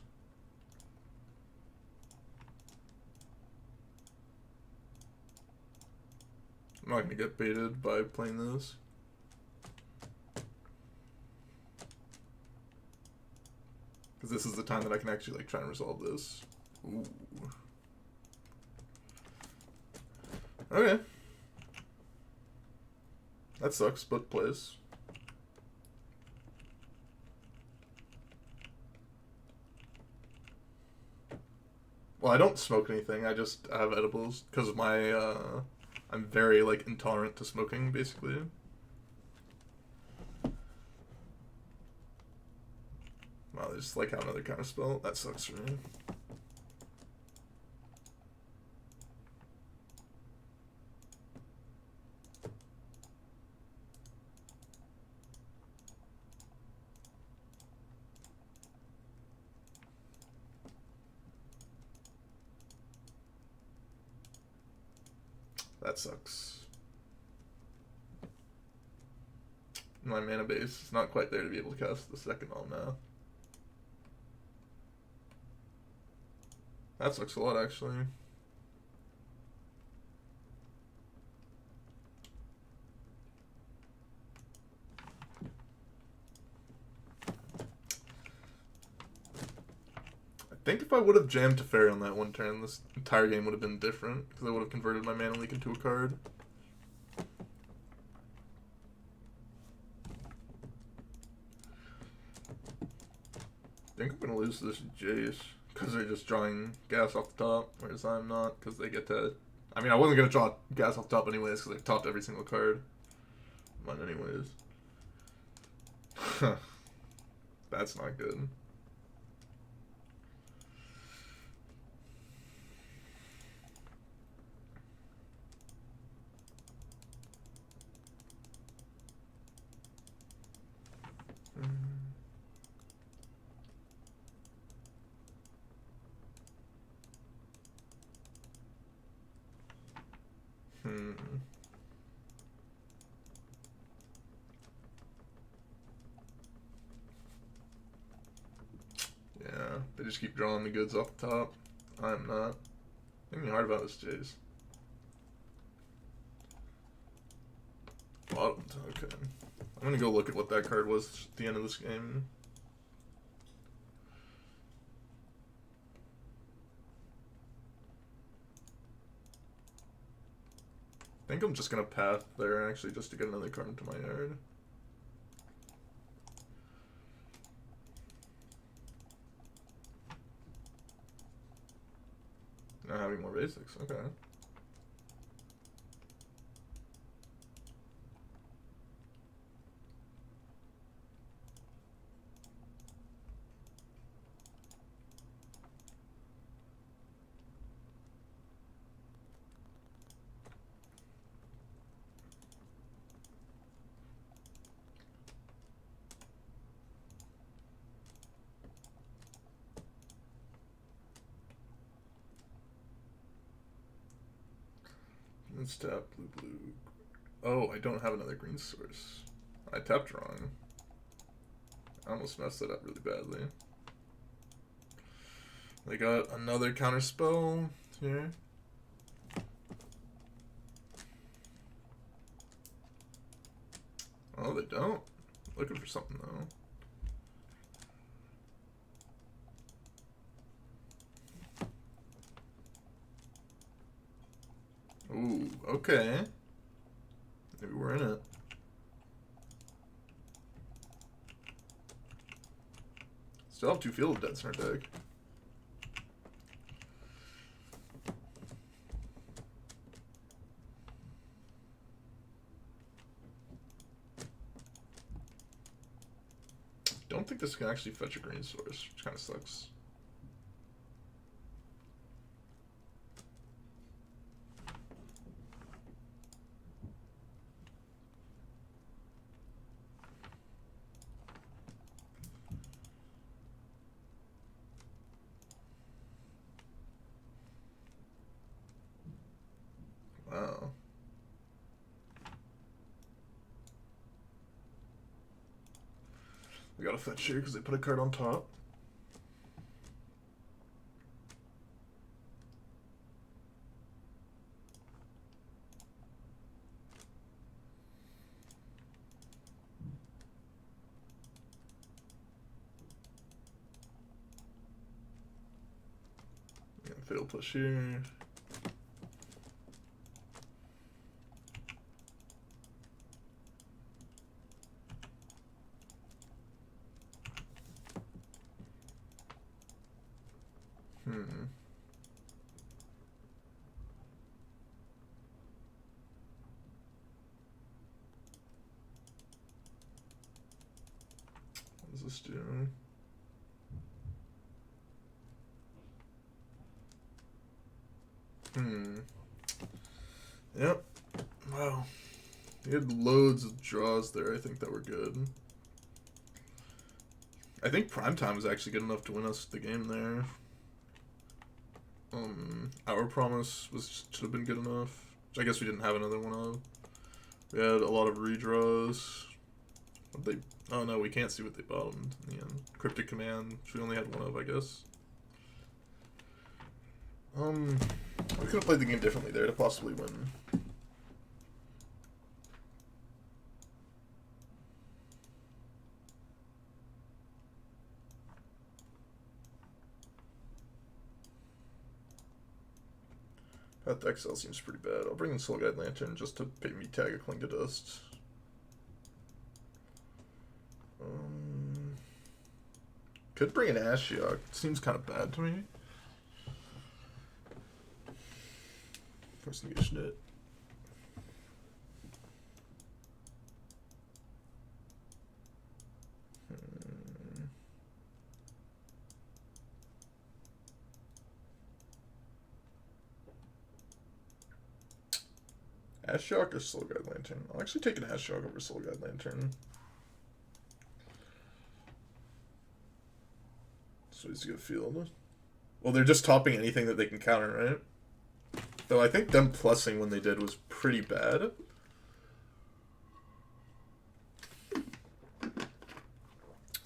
I'm not going to get baited by playing this. Because this is the time that I can actually like try and resolve this. Ooh. Okay. That sucks, but plays. Well, I don't smoke anything. I just have edibles because of my, I'm very, like, intolerant to smoking, basically. Wow, they just, like, have another counter spell. That sucks for me. That sucks. My mana base is not quite there to be able to cast the second all now. That sucks a lot, actually. think if I would have jammed Teferi on that one turn, this entire game would have been different, because I would have converted my Mana Leak into a card. I think I'm going to lose this Jace, because they're just drawing gas off the top, whereas I'm not, because they get to... I mean, I wasn't going to draw gas off the top anyways, because I topped every single card. Mine anyways. That's not good. Yeah, they just keep drawing the goods off the top. I'm not. Thinking hard about this, Jace. Bottomed, okay. I'm gonna go look at what that card was at the end of this game. I think I'm just gonna path there actually just to get another card into my yard. Not having more basics, okay. Let's tap blue. Oh, I don't have another green source. I tapped wrong. I almost messed that up really badly. They got another counter spell here. Oh, they don't. Looking for something though. Ooh, okay. Maybe we're in it. Still have 2 Field of Deaths in our deck. Don't think this can actually fetch a green source, which kind of sucks. Wow. We got a fetch here because they put a card on top. Yeah, fatal push here. What does this do? Yep. Wow. He had loads of draws there, I think, that were good. I think Primetime was actually good enough to win us the game there. Our Promise should have been good enough. Which I guess we didn't have another one of. We had a lot of redraws. What they? Oh no, we can't see what they bottomed in the end. Cryptic Command, which we only had one of, I guess. We could have played the game differently there to possibly win. That XL seems pretty bad. I'll bring in Soul Guide Lantern just to pay me tag a Cling to Dust. Could bring an Ashiok. Seems kind of bad to me. Force negation it. Ashiok or Soul Guide Lantern? I'll actually take an Ashiok over Soul Guide Lantern. So he's a good field. Well, they're just topping anything that they can counter, right? Though I think them plussing when they did was pretty bad.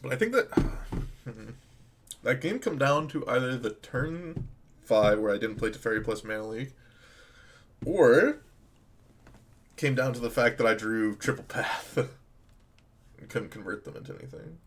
But I think that that game come down to either the turn 5 where I didn't play Teferi plus Mana Leak, or came down to the fact that I drew triple path and couldn't convert them into anything.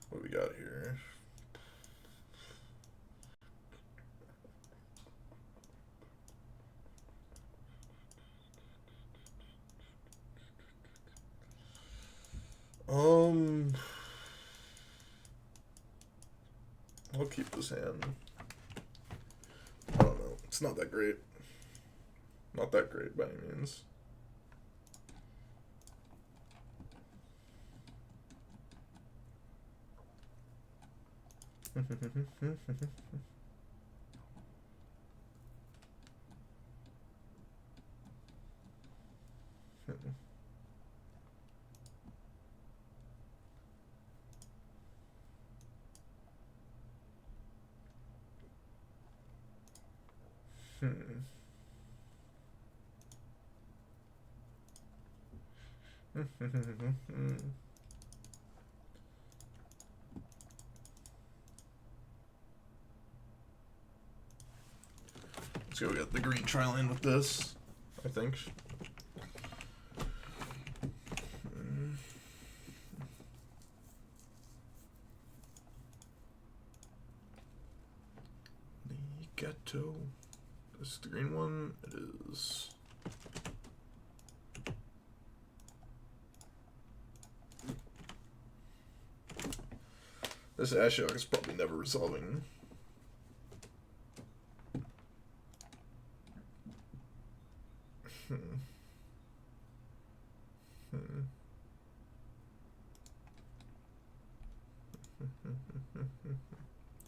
What do we got here? I'll keep this hand. I don't know. It's not that great. Not that great by any means. Let's go get the green tri-land with this, I think. Ghetto. This is the green one. It is. This Ashiok is probably never resolving.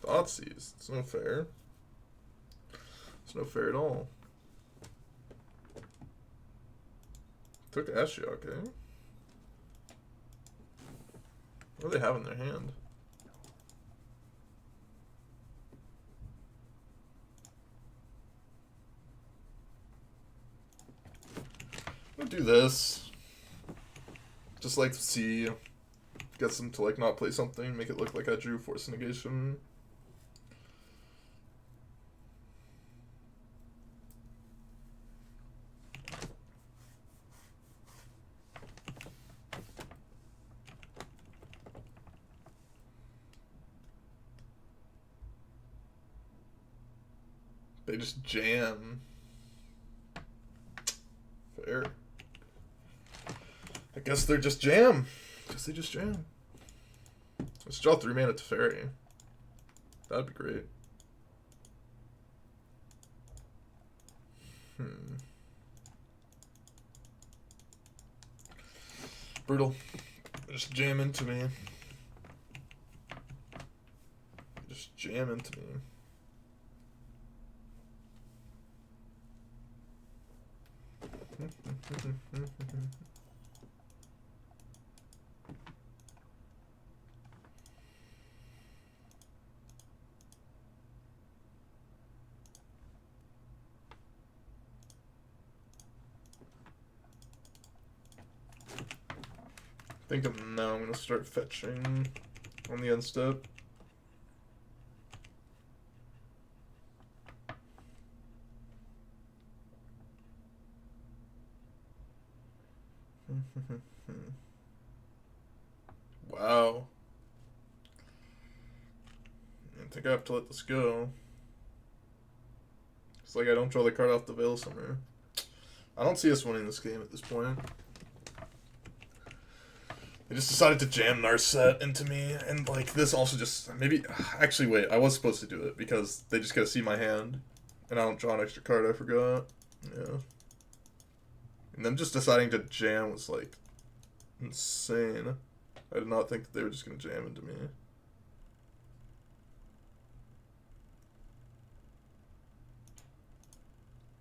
Thoughtseize. It's no fair. It's no fair at all. Took Ashiok, eh? What do they have in their hand? I'm gonna do this. Just like to see, get them to like not play something, make it look like I drew Force Negation. They just jam. Fair. I guess they're just jam. Guess they just jam. Let's draw 3 mana Teferi. That'd be great. Brutal. Just jam into me. Just jam into me. I think now I'm gonna start fetching. on the end step. Wow. I think I have to let this go. It's like I don't draw the card off the Veil somewhere. I don't see us winning this game at this point. They just decided to jam Narset into me, and like this also just maybe actually wait, I was supposed to do it because they just gotta see my hand, and I don't draw an extra card. I forgot. Yeah. And them just deciding to jam was like insane. I did not think that they were just gonna jam into me.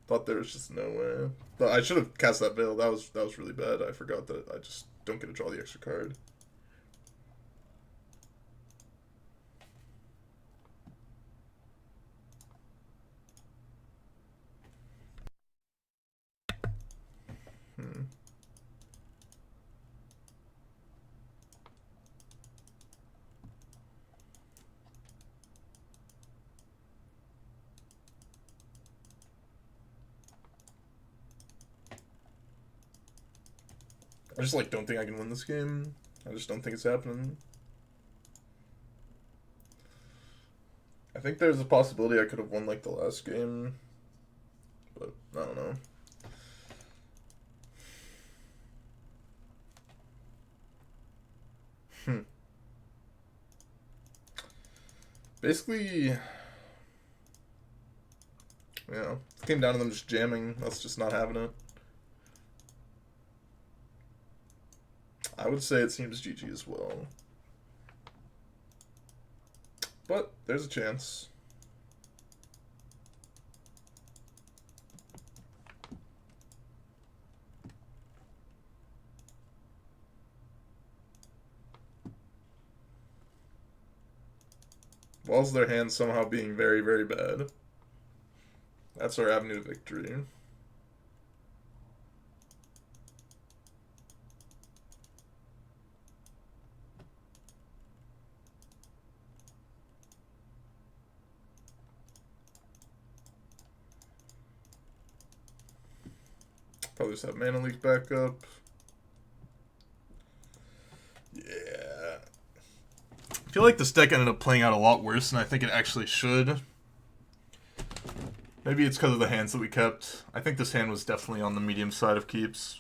Thought there was just no way. But I should have cast that Veil. That was really bad. I forgot that I just don't get to draw the extra card. I just like don't think I can win this game. I just don't think it's happening. I think there's a possibility I could have won like the last game, but I don't know. Basically, yeah, it came down to them just jamming. That's just not having it. I would say it seems GG as well. But there's a chance. Whilst their hand somehow being very, very bad. That's our avenue to victory. Probably just have Mana Leak back up. Yeah. I feel like this deck ended up playing out a lot worse than I think it actually should. Maybe it's because of the hands that we kept. I think this hand was definitely on the medium side of keeps.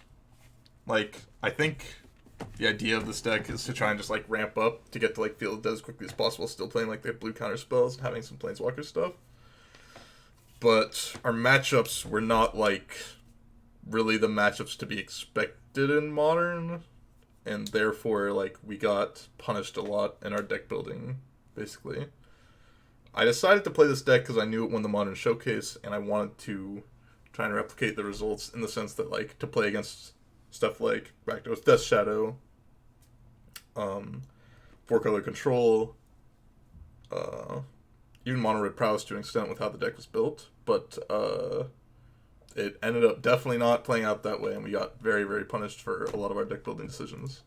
Like, I think the idea of this deck is to try and just like ramp up to get to like Field Dead as quickly as possible, still playing like their blue counter spells and having some Planeswalker stuff. But our matchups were not like really the matchups to be expected in Modern, and therefore like we got punished a lot in our deck building, basically. I decided to play this deck because I knew it won the Modern Showcase, and I wanted to try and replicate the results in the sense that like to play against stuff like Rakdos Death Shadow, 4-color control, even Mono Red Prowess to an extent with how the deck was built, but it ended up definitely not playing out that way, and we got very, very punished for a lot of our deck building decisions.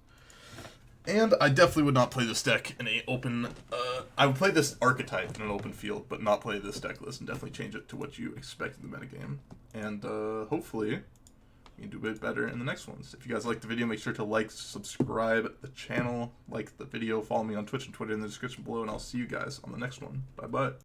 And I definitely would not play this deck in a open... I would play this archetype in an open field, but not play this deck list, and definitely change it to what you expect in the metagame. And hopefully, we can do a bit better in the next ones. If you guys liked the video, make sure to like, subscribe the channel, like the video, follow me on Twitch and Twitter in the description below, and I'll see you guys on the next one. Bye-bye.